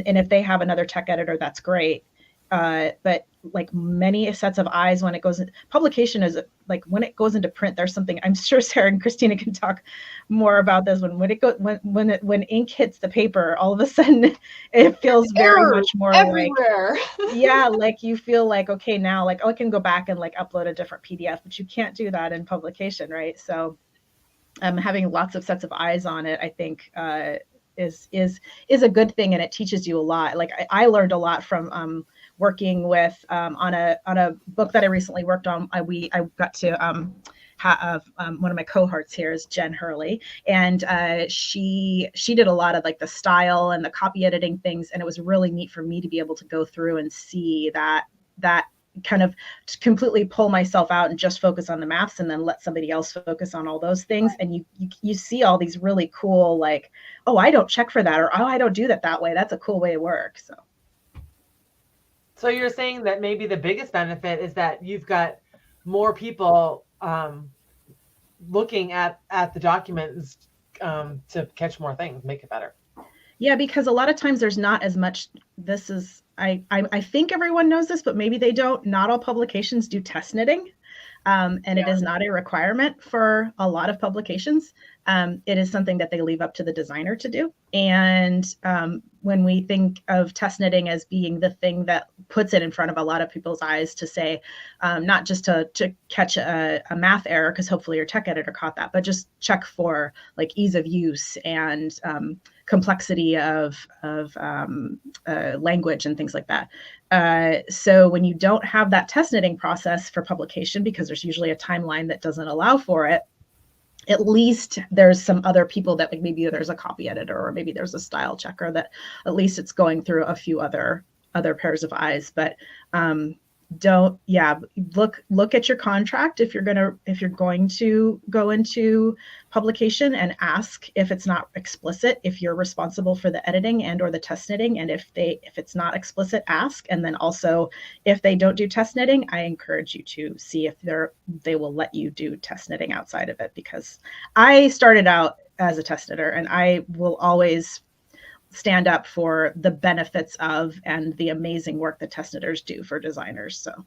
S8: if they have another tech editor, that's great. But like many sets of eyes when it goes in publication. Is like when it goes into print, there's something, I'm sure Sarah and Christina can talk more about this, when ink hits the paper, all of a sudden it feels very much more
S1: everywhere.
S8: Like, yeah, like you feel like, okay, now like, oh, I can go back and like upload a different PDF, but you can't do that in publication, right? So having lots of sets of eyes on it, I think is a good thing, and it teaches you a lot. Like I learned a lot from working with on a book that I recently worked on. I got to have one of my cohorts here is Jen Hurley, and she did a lot of like the style and the copy editing things, and it was really neat for me to be able to go through and see that kind of completely pull myself out and just focus on the maths, and then let somebody else focus on all those things. And you see all these really cool, like, oh, I don't check for that, or oh, I don't do that way. That's a cool way to work.
S2: So you're saying that maybe the biggest benefit is that you've got more people looking at the documents to catch more things, make it better.
S8: Yeah, because a lot of times there's not as much. This is, I think everyone knows this, but maybe they don't. Not all publications do test knitting. It is not a requirement for a lot of publications. It is something that they leave up to the designer to do. And when we think of test knitting as being the thing that puts it in front of a lot of people's eyes to say, not just to catch a math error, because hopefully your tech editor caught that, but just check for like ease of use and complexity of language and things like that. So when you don't have that test knitting process for publication, because there's usually a timeline that doesn't allow for it, at least there's some other people that, like, maybe there's a copy editor, or maybe there's a style checker that at least it's going through a few other pairs of eyes. But look at your contract if you're going to go into publication, and ask if it's not explicit, if you're responsible for the editing and or the test knitting. And if it's not explicit, ask. And then also, if they don't do test knitting, I encourage you to see if they will let you do test knitting outside of it, because I started out as a test knitter, and I will always stand up for the benefits of and the amazing work that test knitters do for designers. So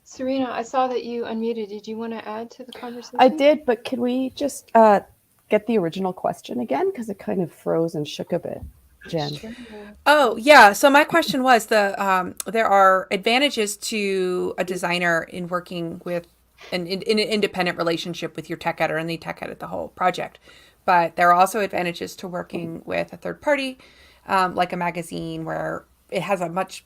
S1: Sareena, I saw that you unmuted. Did you want to add to the conversation?
S7: I did, but could we just get the original question again? Because it kind of froze and shook a bit, Jen.
S1: Sure.
S9: Oh, yeah. So my question was there are advantages to a designer in working with in an independent relationship with your tech editor, and they tech edit the whole project. But there are also advantages to working with a third party, like a magazine, where it has a much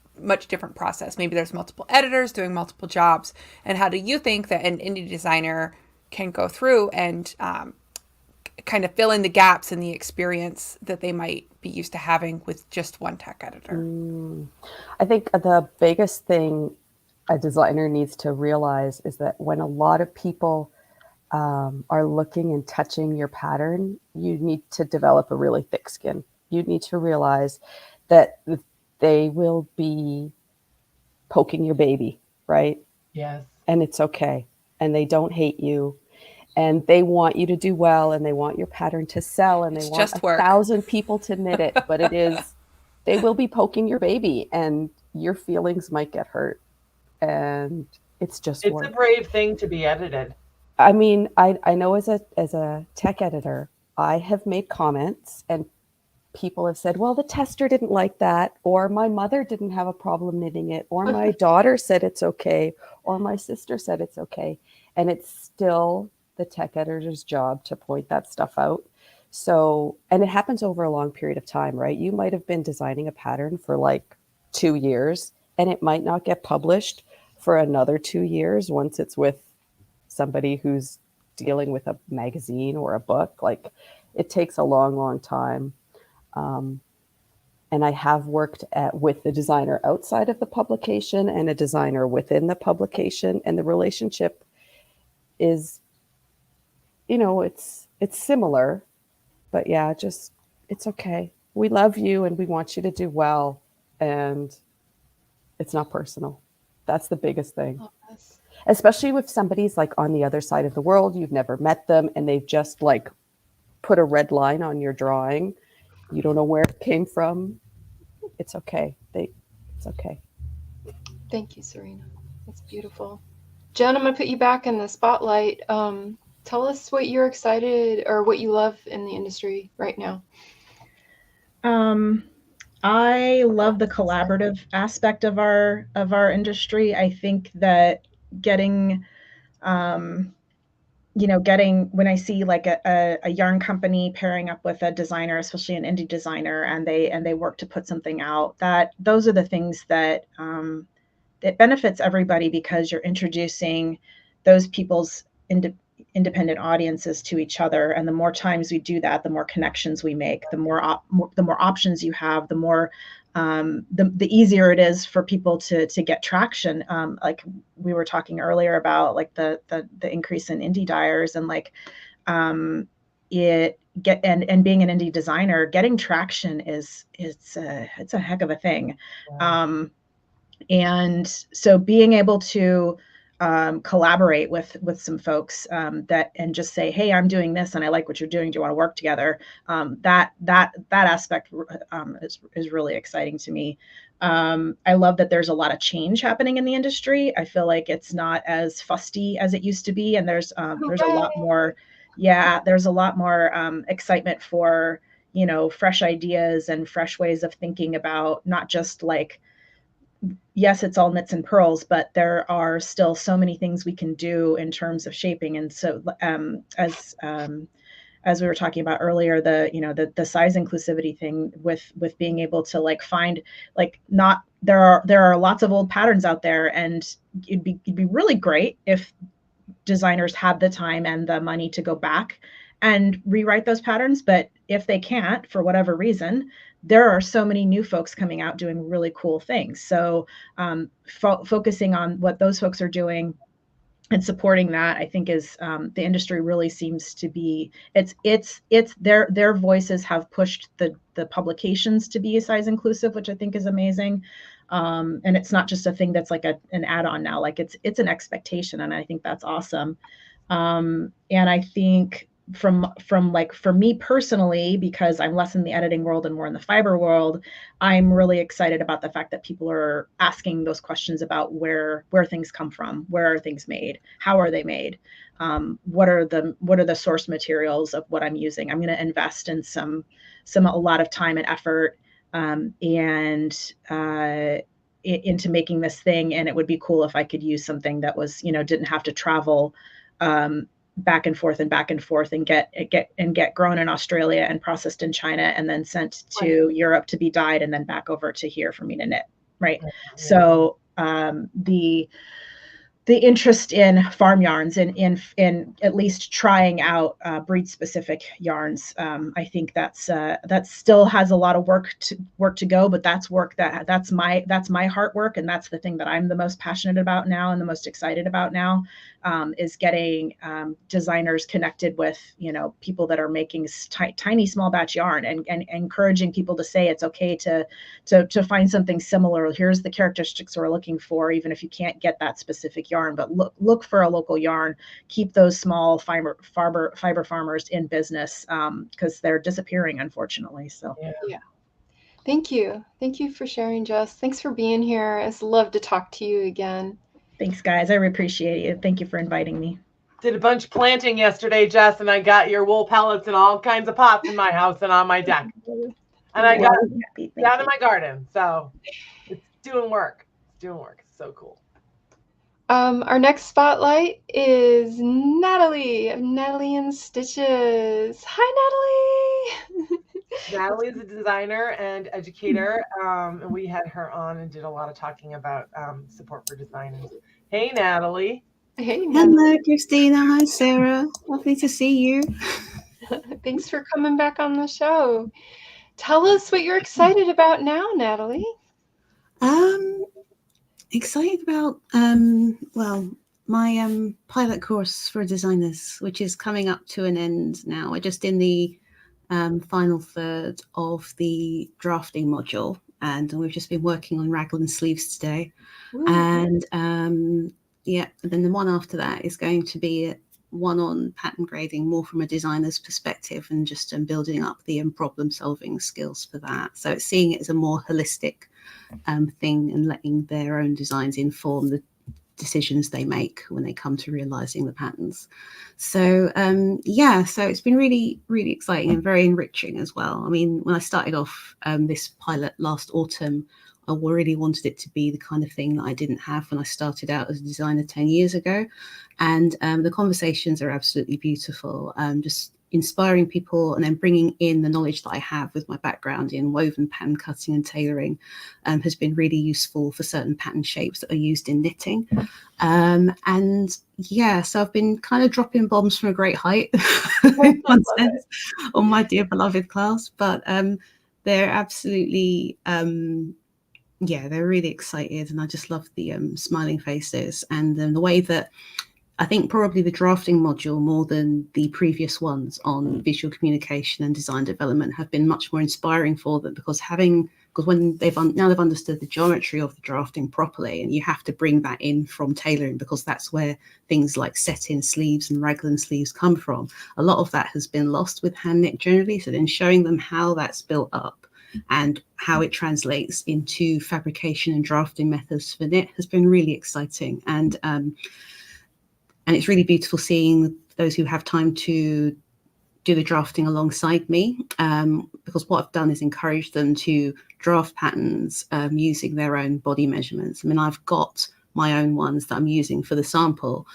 S9: different process. Maybe there's multiple editors doing multiple jobs. And how do you think that an indie designer can go through and kind of fill in the gaps in the experience that they might be used to having with just one tech editor?
S7: I think the biggest thing a designer needs to realize is that when a lot of people are looking and touching your pattern, you need to develop a really thick skin. You need to realize that they will be poking your baby, right?
S2: Yes.
S7: And it's okay. And they don't hate you. And they want you to do well, and they want your pattern to sell, and they want 1,000 people to knit it. But they will be poking your baby, and your feelings might get hurt. And it's work.
S2: A brave thing to be edited.
S7: I mean, I know as a tech editor, I have made comments, and people have said, well, the tester didn't like that, or my mother didn't have a problem knitting it, or my daughter said it's okay, or my sister said it's okay. And it's still the tech editor's job to point that stuff out. So, and it happens over a long period of time, right? You might have been designing a pattern for like 2 years, and it might not get published for another 2 years once it's with somebody who's dealing with a magazine or a book. Like, it takes a long time. And I have worked with the designer outside of the publication and a designer within the publication, and the relationship is, it's similar, but yeah, it's okay. We love you and we want you to do well, and it's not personal. That's the biggest thing. Especially with somebody's like on the other side of the world, you've never met them, and they've just like put a red line on your drawing. You don't know where it came from. It's okay. It's okay.
S1: Thank you, Sareena. That's beautiful. Jen, I'm going to put you back in the spotlight. Tell us what you're excited or what you love in the industry right now.
S8: I love the collaborative aspect of our industry. I think that getting when I see like a yarn company pairing up with a designer, especially an indie designer, and they work to put something out, that those are the things that it benefits everybody, because you're introducing those people's independent audiences to each other. And the more times we do that, the more connections we make, the more options you have, the more the easier it is for people to get traction. Like we were talking earlier about like the increase in indie dyers, and like and being an indie designer, getting traction it's a heck of a thing. Wow. And so being able to collaborate with some folks that and just say, hey, I'm doing this and I like what you're doing. Do you want to work together? That aspect is really exciting to me. I love that there's a lot of change happening in the industry. I feel like it's not as fusty as it used to be, and there's a lot more. Yeah, there's a lot more excitement for fresh ideas and fresh ways of thinking about not just like, yes, it's all knits and pearls, but there are still so many things we can do in terms of shaping. And so as we were talking about earlier, the size inclusivity thing with being able to like find like not there are lots of old patterns out there, and it'd be really great if designers had the time and the money to go back and rewrite those patterns. But if they can't, for whatever reason, there are so many new folks coming out doing really cool things. So focusing on what those folks are doing and supporting that, I think is the industry really seems to be, it's their voices have pushed the publications to be size inclusive, which I think is amazing. And it's not just a thing that's like an add-on now, like it's an expectation. And I think that's awesome. And I think from like, for me personally, because I'm less in the editing world and more in the fiber world, I'm really excited about the fact that people are asking those questions about where things come from, where are things made, how are they made, what are the source materials of what I'm using. I'm going to invest in a lot of time and effort into making this thing. And it would be cool if I could use something that was, didn't have to travel back and forth and get grown in Australia and processed in China and then sent to Europe to be dyed and then back over to here for me to knit. Right. Yeah. So the interest in farm yarns and in at least trying out breed specific yarns, I think that still has a lot of work to go, but that's my heart work, and that's the thing that I'm the most passionate about now and the most excited about now, is getting designers connected with people that are making tiny small batch yarn and encouraging people to say it's okay to find something similar. Here's the characteristics we're looking for, even if you can't get that specific yarn, but look for a local yarn. Keep those small fiber farmers in business, because they're disappearing, unfortunately. So
S1: yeah. Thank you for sharing, Jess. Thanks for being here. It's love to talk to you again.
S8: Thanks, guys. I appreciate it. Thank you for inviting me.
S2: Did a bunch of planting yesterday, Jess, and I got your wool pellets in all kinds of pots in my house and on my deck. And I got it down in my garden. So it's doing work. It's so cool.
S1: Our next spotlight is Natalie of Natalie in Stitches. Hi, Natalie.
S2: Natalie is a designer and educator, and we had her on and did a lot of talking about support for designers. Hey, Natalie.
S1: Hey,
S3: Natalie. Hello, Christina. Hi, Sarah. Lovely to see you.
S1: Thanks for coming back on the show. Tell us what you're excited about now, Natalie.
S3: Excited about my pilot course for designers, which is coming up to an end now. We're just in the final third of the drafting module, and we've just been working on raglan sleeves today. Ooh. And then the one after that is going to be one on pattern grading more from a designer's perspective, and just building up the problem solving skills for that. So it's seeing it as a more holistic thing, and letting their own designs inform the decisions they make when they come to realizing the patterns. So so it's been really, really exciting and very enriching as well. I mean, when I started off this pilot last autumn, I really wanted it to be the kind of thing that I didn't have when I started out as a designer 10 years ago. And the conversations are absolutely beautiful. Just inspiring people and then bringing in the knowledge that I have with my background in woven pattern cutting and tailoring has been really useful for certain pattern shapes that are used in knitting. And yeah, so I've been kind of dropping bombs from a great height in one sense on my dear beloved class, but they're absolutely they're really excited, and I just love the smiling faces, and the way that I think probably the drafting module, more than the previous ones on visual communication and design development, have been much more inspiring for them, because when they've understood the geometry of the drafting properly, and you have to bring that in from tailoring, because that's where things like set-in sleeves and raglan sleeves come from. A lot of that has been lost with hand knit generally. So then showing them how that's built up and how it translates into fabrication and drafting methods for knit has been really exciting. And it's really beautiful seeing those who have time to do the drafting alongside me, because what I've done is encourage them to draft patterns using their own body measurements. I mean, I've got my own ones that I'm using for the sample,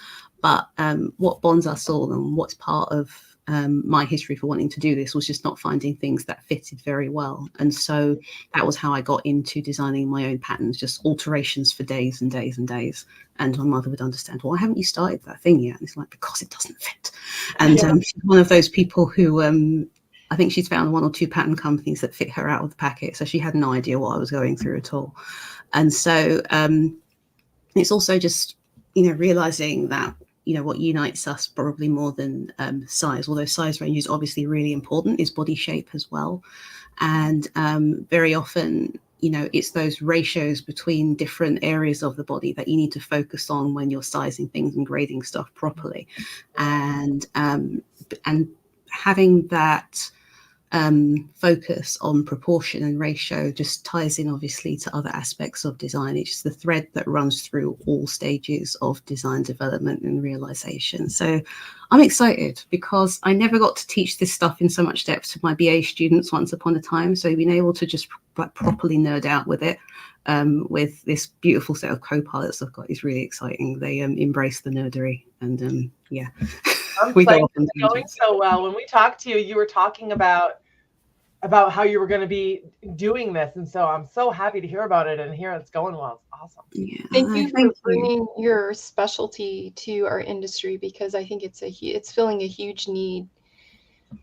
S3: but what bonds us all and what's part of my history for wanting to do this was just not finding things that fitted very well. And so that was how I got into designing my own patterns, just alterations for days and days and days. And my mother would understand, why haven't you started that thing yet? And it's like, because it doesn't fit. And she's one of those people who I think she's found 1 or 2 pattern companies that fit her out of the packet. So she had no idea what I was going through at all. And so it's also just, realizing that, what unites us probably more than size, although size range is obviously really important, is body shape as well. And very often, it's those ratios between different areas of the body that you need to focus on when you're sizing things and grading stuff properly. And having that focus on proportion and ratio just ties in obviously to other aspects of design. It's just the thread that runs through all stages of design development and realization. So I'm excited because I never got to teach this stuff in so much depth to my BA students once upon a time. So being able to just properly nerd out with it with this beautiful set of co-pilots I've got is really exciting. They embrace the nerdery, and
S2: we go off it's going so well. When we talked to you, you were talking about how you were going to be doing this, and so I'm so happy to hear about it and hear it's going well. It's awesome.
S3: Yeah,
S1: thank you for bringing your specialty to our industry, because I think it's filling a huge need,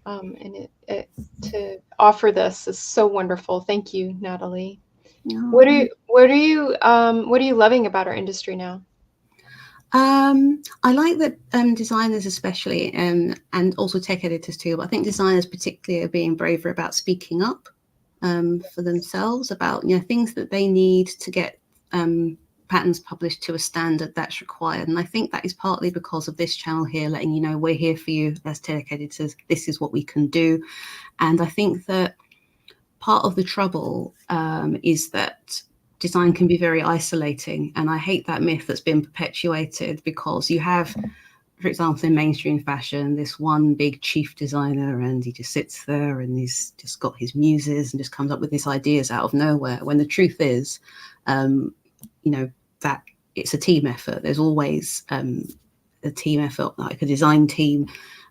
S1: and it to offer this is so wonderful. Thank you, Natalie. No. What are you loving about our industry now?
S3: I like that designers especially, and also tech editors too, but I think designers particularly are being braver about speaking up for themselves about things that they need to get patterns published to a standard that's required. And I think that is partly because of this channel here, letting you know we're here for you as tech editors, this is what we can do. And I think that part of the trouble is that design can be very isolating, and I hate that myth that's been perpetuated, because you have, for example, in mainstream fashion, this one big chief designer, and he just sits there and he's just got his muses and just comes up with these ideas out of nowhere, when the truth is that it's a team effort. There's always a team effort, like a design team.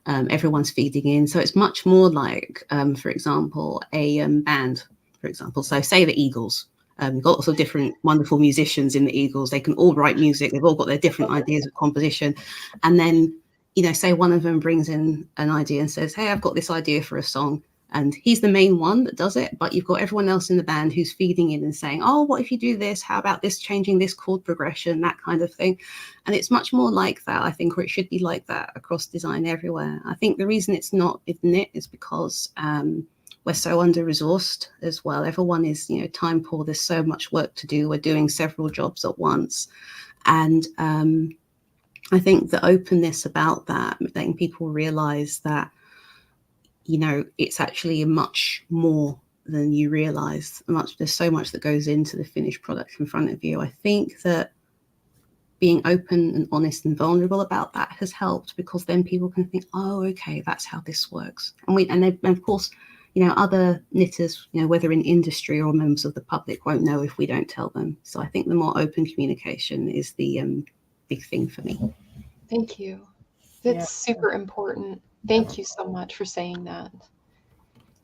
S3: Everyone's feeding in, so it's much more like for example a band, for example. So say the Eagles. We've got lots of different wonderful musicians in the Eagles. They can all write music. They've all got their different ideas of composition. And then, say one of them brings in an idea and says, hey, I've got this idea for a song. And he's the main one that does it. But you've got everyone else in the band who's feeding in and saying, oh, what if you do this? How about this, changing this chord progression, that kind of thing. And it's much more like that, I think, or it should be like that across design everywhere. I think the reason it's not with knit is because we're so under-resourced as well. Everyone is, time poor. There's so much work to do. We're doing several jobs at once. And I think the openness about that, letting people realize that, you know, it's actually much more than you realize. There's so much that goes into the finished product in front of you. I think that being open and honest and vulnerable about that has helped, because then people can think, oh, okay, that's how this works. And of course, you know, other knitters, you know, whether in industry or members of the public, won't know if we don't tell them. So I think the more open communication is the big thing for me.
S1: Thank you. That's super important. Thank you so much for saying that.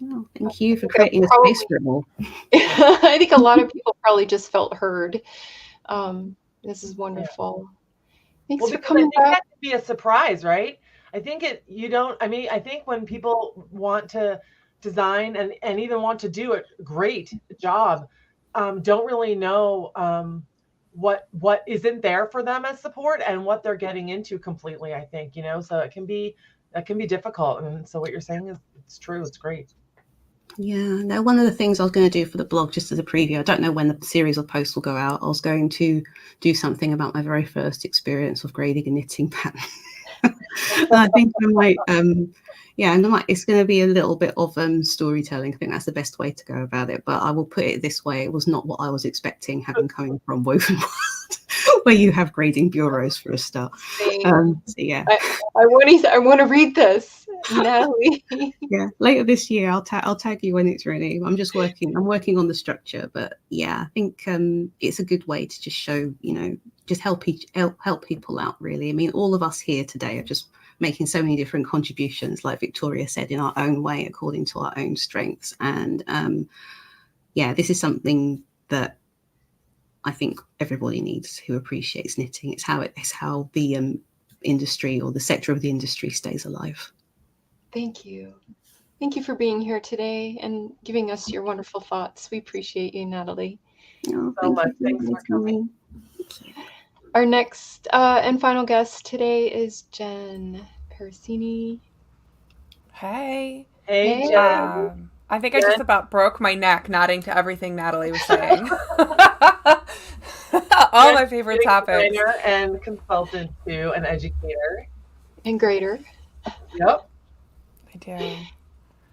S3: Oh, thank you for creating a space for it all.
S1: I think a lot of people probably just felt heard. This is wonderful. Thanks for coming back.
S2: That could be a surprise, right? I think I think when people want to design and even want to do a great job, don't really know what isn't there for them as support and what they're getting into completely, I think, you know, so that can be difficult. And so what you're saying is, it's true. It's great.
S3: Yeah, no, one of the things I was going to do for the blog, just as a preview, I don't know when the series of posts will go out, I was going to do something about my very first experience of grading a knitting pattern. I think I might, it's going to be a little bit of storytelling. I think that's the best way to go about it. But I will put it this way: it was not what I was expecting, having coming from Woven World, where you have grading bureaus for a start. So yeah,
S1: I want to read this, Natalie.
S3: Yeah, later this year I'll tag you when it's ready. I'm working on the structure, but yeah, I think it's a good way to just show, you know, just help people out, really. I mean, all of us here today are just making so many different contributions, like Victoria said, in our own way, according to our own strengths. And this is something that I think everybody needs who appreciates knitting. It's how the industry, or the sector of the industry, stays alive.
S1: Thank you. Thank you for being here today and giving us your wonderful thoughts. We appreciate you, Natalie.
S3: Oh, thanks for coming.
S1: Thank you. Our next and final guest today is Jen Parroccini.
S9: Hey.
S2: Hey, Jen.
S9: I think I just about broke my neck nodding to everything Natalie was saying. All my favorite topics.
S2: Designer and consultant too, an educator.
S1: And grader.
S2: Yep.
S9: I do.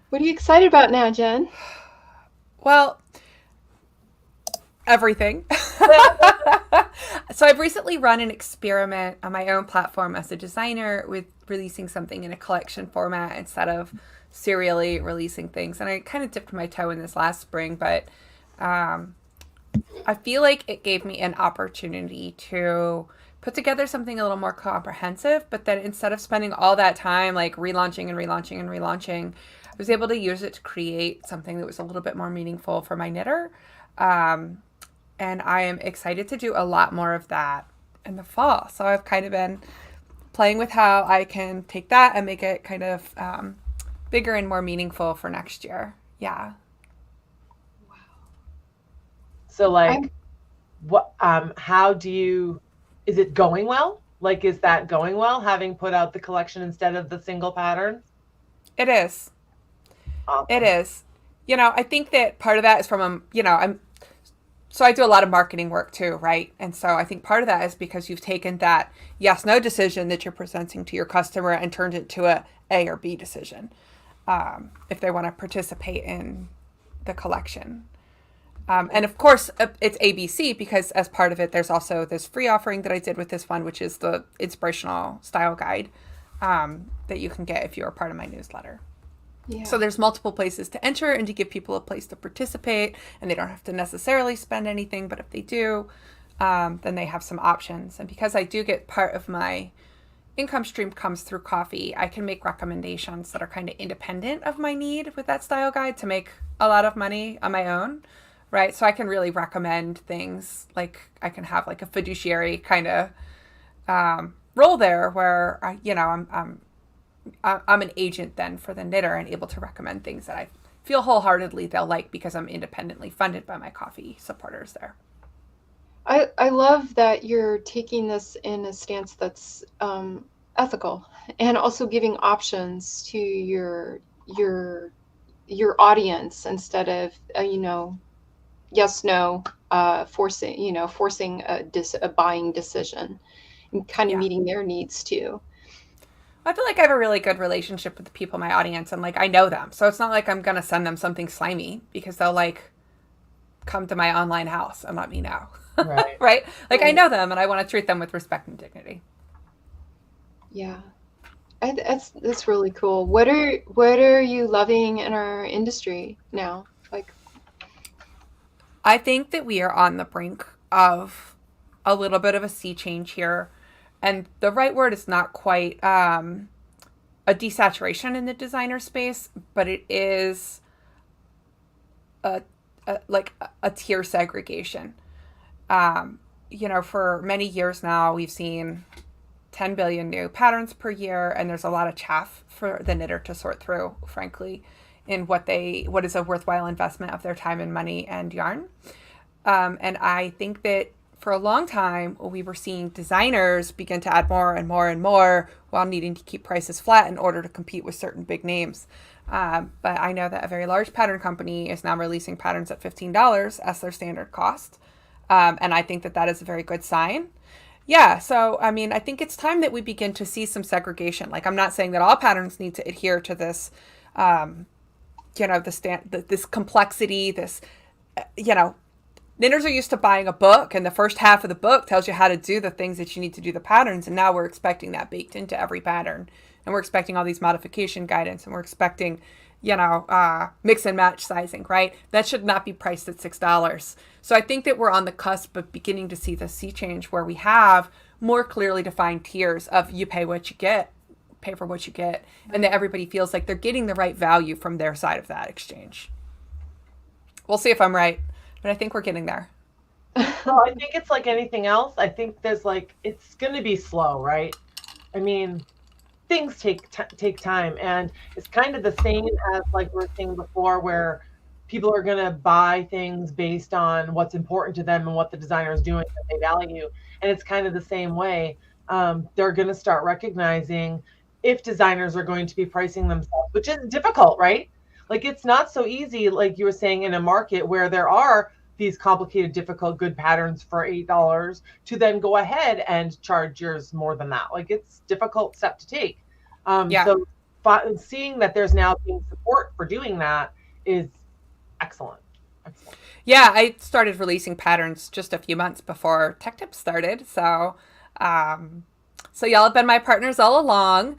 S1: What are you excited about now, Jen?
S9: Well, everything. So I've recently run an experiment on my own platform as a designer with releasing something in a collection format instead of serially releasing things. And I kind of dipped my toe in this last spring, but I feel like it gave me an opportunity to put together something a little more comprehensive, but then instead of spending all that time like relaunching, I was able to use it to create something that was a little bit more meaningful for my knitter. And I am excited to do a lot more of that in the fall. So I've kind of been playing with how I can take that and make it kind of bigger and more meaningful for next year. Yeah.
S2: Wow. So is it going well? Like, is that going well, having put out the collection instead of the single pattern?
S9: It is. Awesome. It is. You know, I think that part of that is from, so I do a lot of marketing work too, right? And so I think part of that is because you've taken that yes/no decision that you're presenting to your customer and turned it to a or B decision if they want to participate in the collection. And of course, it's ABC because as part of it, there's also this free offering that I did with this one, which is the inspirational style guide that you can get if you're a part of my newsletter. Yeah. So there's multiple places to enter and to give people a place to participate, and they don't have to necessarily spend anything, but if they do, then they have some options. And because I do get part of my income stream comes through coffee, I can make recommendations that are kind of independent of my need with that style guide to make a lot of money on my own, right? So I can really recommend things like I can have like a fiduciary kind of role there where I'm an agent then for the knitter and able to recommend things that I feel wholeheartedly they'll like because I'm independently funded by my coffee supporters there.
S1: I love that you're taking this in a stance that's ethical and also giving options to your audience instead of yes, no, forcing a buying decision. and kind of
S9: Yeah.
S1: meeting their needs too.
S9: I feel like I have a really good relationship with the people in my audience, and like I know them. So it's not like I'm gonna send them something slimy because they'll like come to my online house and let me know.
S2: Right.
S9: Right? Like I know them and I want to treat them with respect and dignity.
S1: Yeah. That's really cool. What are you loving in our industry now? Like,
S9: I think that we are on the brink of a little bit of a sea change here. And the right word is not quite a desaturation in the designer space, but it is a tier segregation. You know, for many years now, we've seen 10 billion new patterns per year, and there's a lot of chaff for the knitter to sort through, frankly, in what is a worthwhile investment of their time and money and yarn. And I think that for a long time, we were seeing designers begin to add more and more and more while needing to keep prices flat in order to compete with certain big names. But I know that a very large pattern company is now releasing patterns at $15 as their standard cost. And I think that that is a very good sign. Yeah, so I mean, I think it's time that we begin to see some segregation. Like, I'm not saying that all patterns need to adhere to this, you know, this complexity, this, you know, knitters are used to buying a book, and the first half of the book tells you how to do the things that you need to do the patterns, and now we're expecting that baked into every pattern, and we're expecting all these modification guidance, and we're expecting, you know, mix and match sizing, right? That should not be priced at $6. So I think that we're on the cusp of beginning to see the sea change where we have more clearly defined tiers of you pay what you get, pay for what you get, and that everybody feels like they're getting the right value from their side of that exchange. We'll see if I'm right, but I think we're getting there.
S2: Well, I think it's like anything else. I think there's like, it's going to be slow, right? I mean, things take time, and it's kind of the same as like we were saying before, where people are going to buy things based on what's important to them and what the designer is doing that they value. And it's kind of the same way. They're going to start recognizing if designers are going to be pricing themselves, which is difficult, right? Like, it's not so easy, like you were saying, in a market where there are these complicated, difficult, good patterns for $8 to then go ahead and charge yours more than that. Like, it's a difficult step to take. So seeing that there's now being support for doing that is excellent.
S9: Yeah, I started releasing patterns just a few months before Tech Tips started. So y'all have been my partners all along.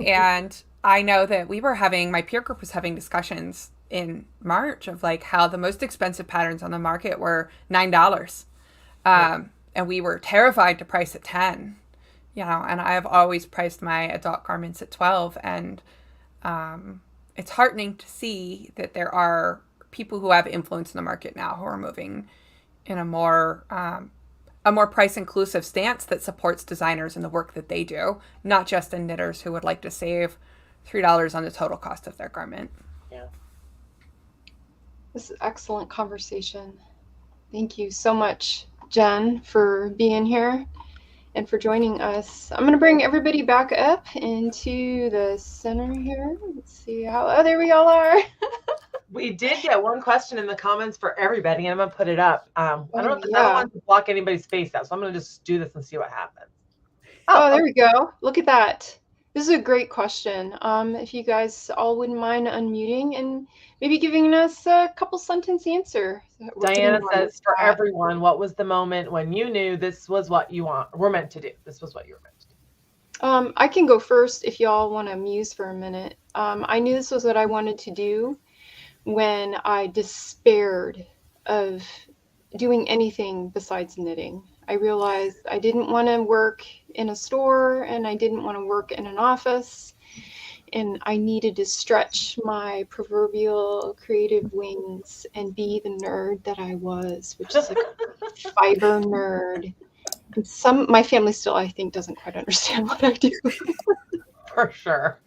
S9: And I know that my peer group was having discussions in March of like how the most expensive patterns on the market were $9. And we were terrified to price at 10, you know, and I have always priced my adult garments at 12. And it's heartening to see that there are people who have influence in the market now who are moving in a more price inclusive stance that supports designers and the work that they do, not just in knitters who would like to save $3 on the total cost of their garment.
S2: Yeah.
S1: This is an excellent conversation. Thank you so much, Jen, for being here and for joining us. I'm going to bring everybody back up into the center here. Let's see how, there we all are.
S2: We did get one question in the comments for everybody, and I'm going to put it up. I don't want to block anybody's face out, so I'm going to just do this and see what happens.
S1: Oh, there we go. Look at that. This is a great question. If you guys all wouldn't mind unmuting and maybe giving us a couple sentence answer.
S2: Diana says, for everyone, what was the moment when you knew this was what you were meant to do? This was what you were meant to do.
S1: I can go first if y'all want to muse for a minute. I knew this was what I wanted to do when I despaired of doing anything besides knitting. I realized I didn't want to work in a store and I didn't want to work in an office, and I needed to stretch my proverbial creative wings and be the nerd that I was, which is like a fiber nerd. And my family still, I think, doesn't quite understand what I do.
S2: For sure.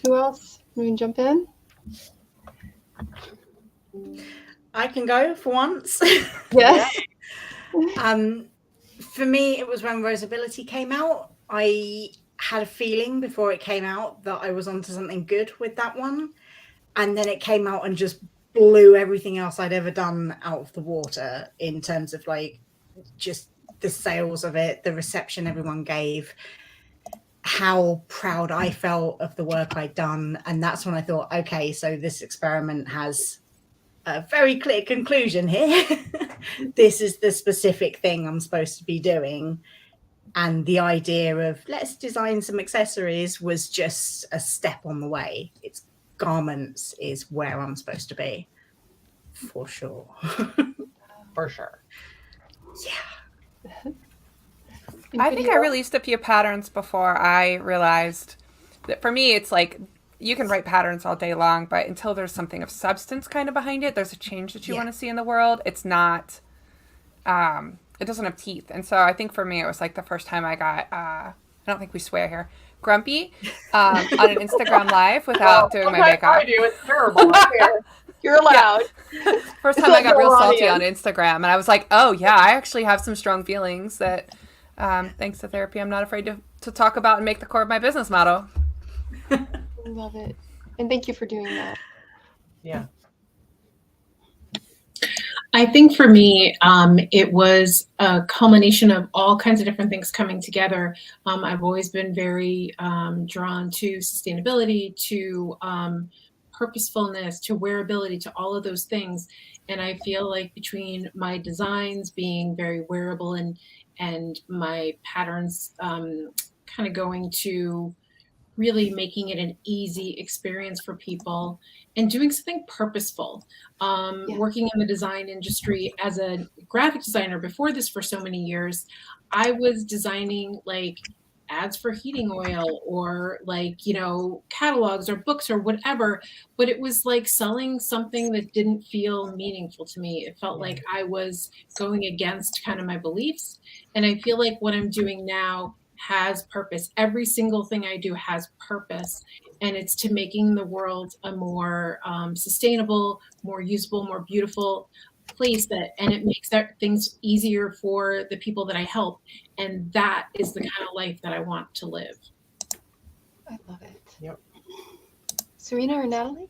S1: Who else? We can jump in?
S5: I can go for once.
S1: Yes.
S5: For me, it was when Rosability came out. I had a feeling before it came out that I was onto something good with that one. And then it came out and just blew everything else I'd ever done out of the water in terms of like just the sales of it, the reception everyone gave, how proud I felt of the work I'd done. And that's when I thought, okay, so this experiment has a very clear conclusion here. This is the specific thing I'm supposed to be doing. And the idea of let's design some accessories was just a step on the way. It's garments is where I'm supposed to be, for sure.
S2: For sure.
S5: Yeah.
S9: I think I released a few patterns before I realized that for me, it's like you can write patterns all day long, but until there's something of substance kind of behind it, there's a change that you want to see in the world. It's not, it doesn't have teeth. And so I think for me, it was like the first time I got, I don't think we swear here, grumpy on an Instagram live without doing my makeup.
S2: I do. It's terrible.
S1: You're allowed.
S9: Yeah. First time I got real salty on Instagram, and I was like, oh yeah, I actually have some strong feelings that thanks to therapy, I'm not afraid to talk about and make the core of my business model.
S1: Love it. And thank you for doing that.
S2: Yeah.
S6: I think for me, it was a culmination of all kinds of different things coming together. I've always been very drawn to sustainability, to purposefulness, to wearability, to all of those things. And I feel like between my designs being very wearable and my patterns kind of going to really making it an easy experience for people and doing something purposeful. Working in the design industry as a graphic designer before this for so many years, I was designing like ads for heating oil or like, you know, catalogs or books or whatever, but it was like selling something that didn't feel meaningful to me. It felt like I was going against kind of my beliefs. And I feel like what I'm doing now has purpose. Every single thing I do has purpose, and it's to making the world a more sustainable, more usable, more beautiful place and it makes things easier for the people that I help. And that is the kind of life that I want to live.
S1: I love it.
S2: Yep.
S1: Sareena or Natalie?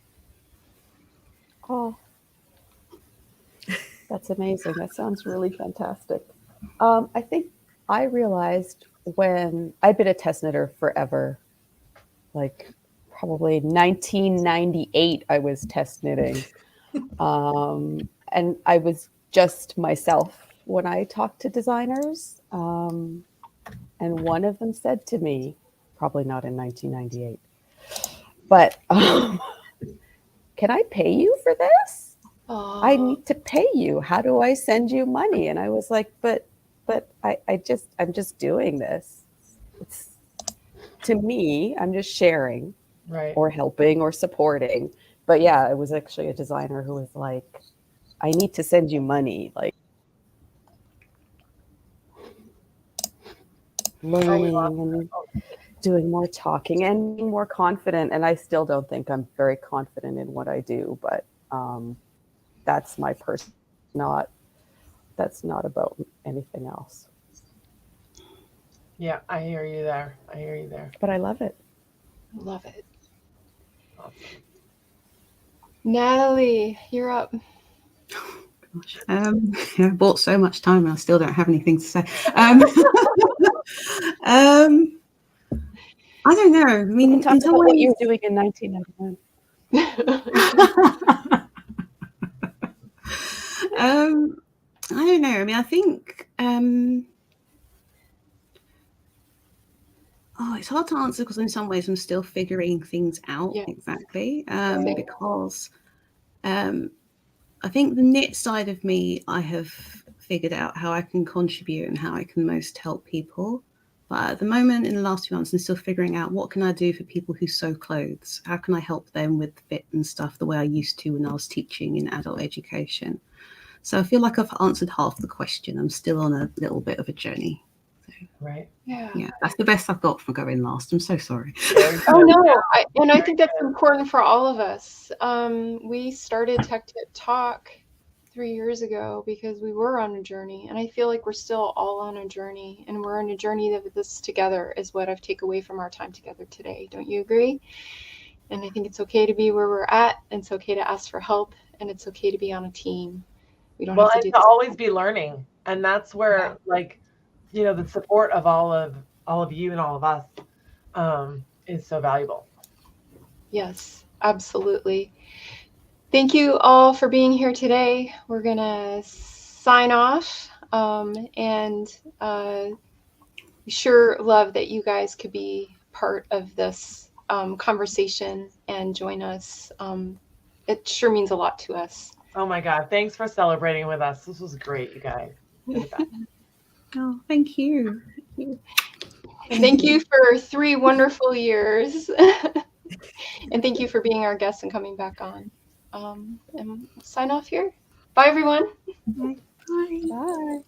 S7: Oh, that's amazing. That sounds really fantastic. I think I realized when I'd been a test knitter forever, like probably 1998, I was test knitting. And I was just myself when I talked to designers. And one of them said to me, probably not in 1998, but can I pay you for this? I need to pay you. How do I send you money? And I was like, but I'm just doing this. It's, to me, I'm just sharing,
S2: right,
S7: or helping or supporting. But yeah, it was actually a designer who was like, I need to send you money, like learning and doing more talking and being more confident. And I still don't think I'm very confident in what I do, but that's my person, that's not about anything else.
S2: Yeah, I hear you there. I hear you there.
S7: But I love it.
S1: Love it.
S2: Awesome.
S1: Natalie, you're up.
S3: Gosh. I bought so much time and I still don't have anything to say. I don't know. I mean,
S7: talk about what you were doing in 1999. I don't know. I mean, I think it's hard to answer because in some ways I'm still figuring things out exactly. Because I think the knit side of me, I have figured out how I can contribute and how I can most help people. But at the moment, in the last few months, I'm still figuring out what can I do for people who sew clothes? How can I help them with fit and stuff the way I used to when I was teaching in adult education? So I feel like I've answered half the question. I'm still on a little bit of a journey. So,
S2: right.
S7: Yeah, that's the best I've got for going last. I'm so sorry.
S1: Oh no, I think that's important for all of us. We started Tech Tip Talk 3 years ago because we were on a journey, and I feel like we're still all on a journey, and we're on a journey of this together is what I've taken away from our time together today. Don't you agree? And I think it's okay to be where we're at, and it's okay to ask for help, and it's okay to be on a team. We don't have to do
S2: always be learning, and that's where like you know, the support of all of you and all of us is so valuable.
S1: Yes, absolutely. Thank you all for being here today. We're going to sign off, and we sure love that you guys could be part of this conversation and join us. It sure means a lot to us.
S2: Oh my God. Thanks for celebrating with us. This was great, you guys.
S3: Oh, thank you.
S1: Thank you for 3 wonderful years. And thank you for being our guest and coming back on. And we'll sign off here. Bye, everyone.
S3: Bye.
S7: Bye.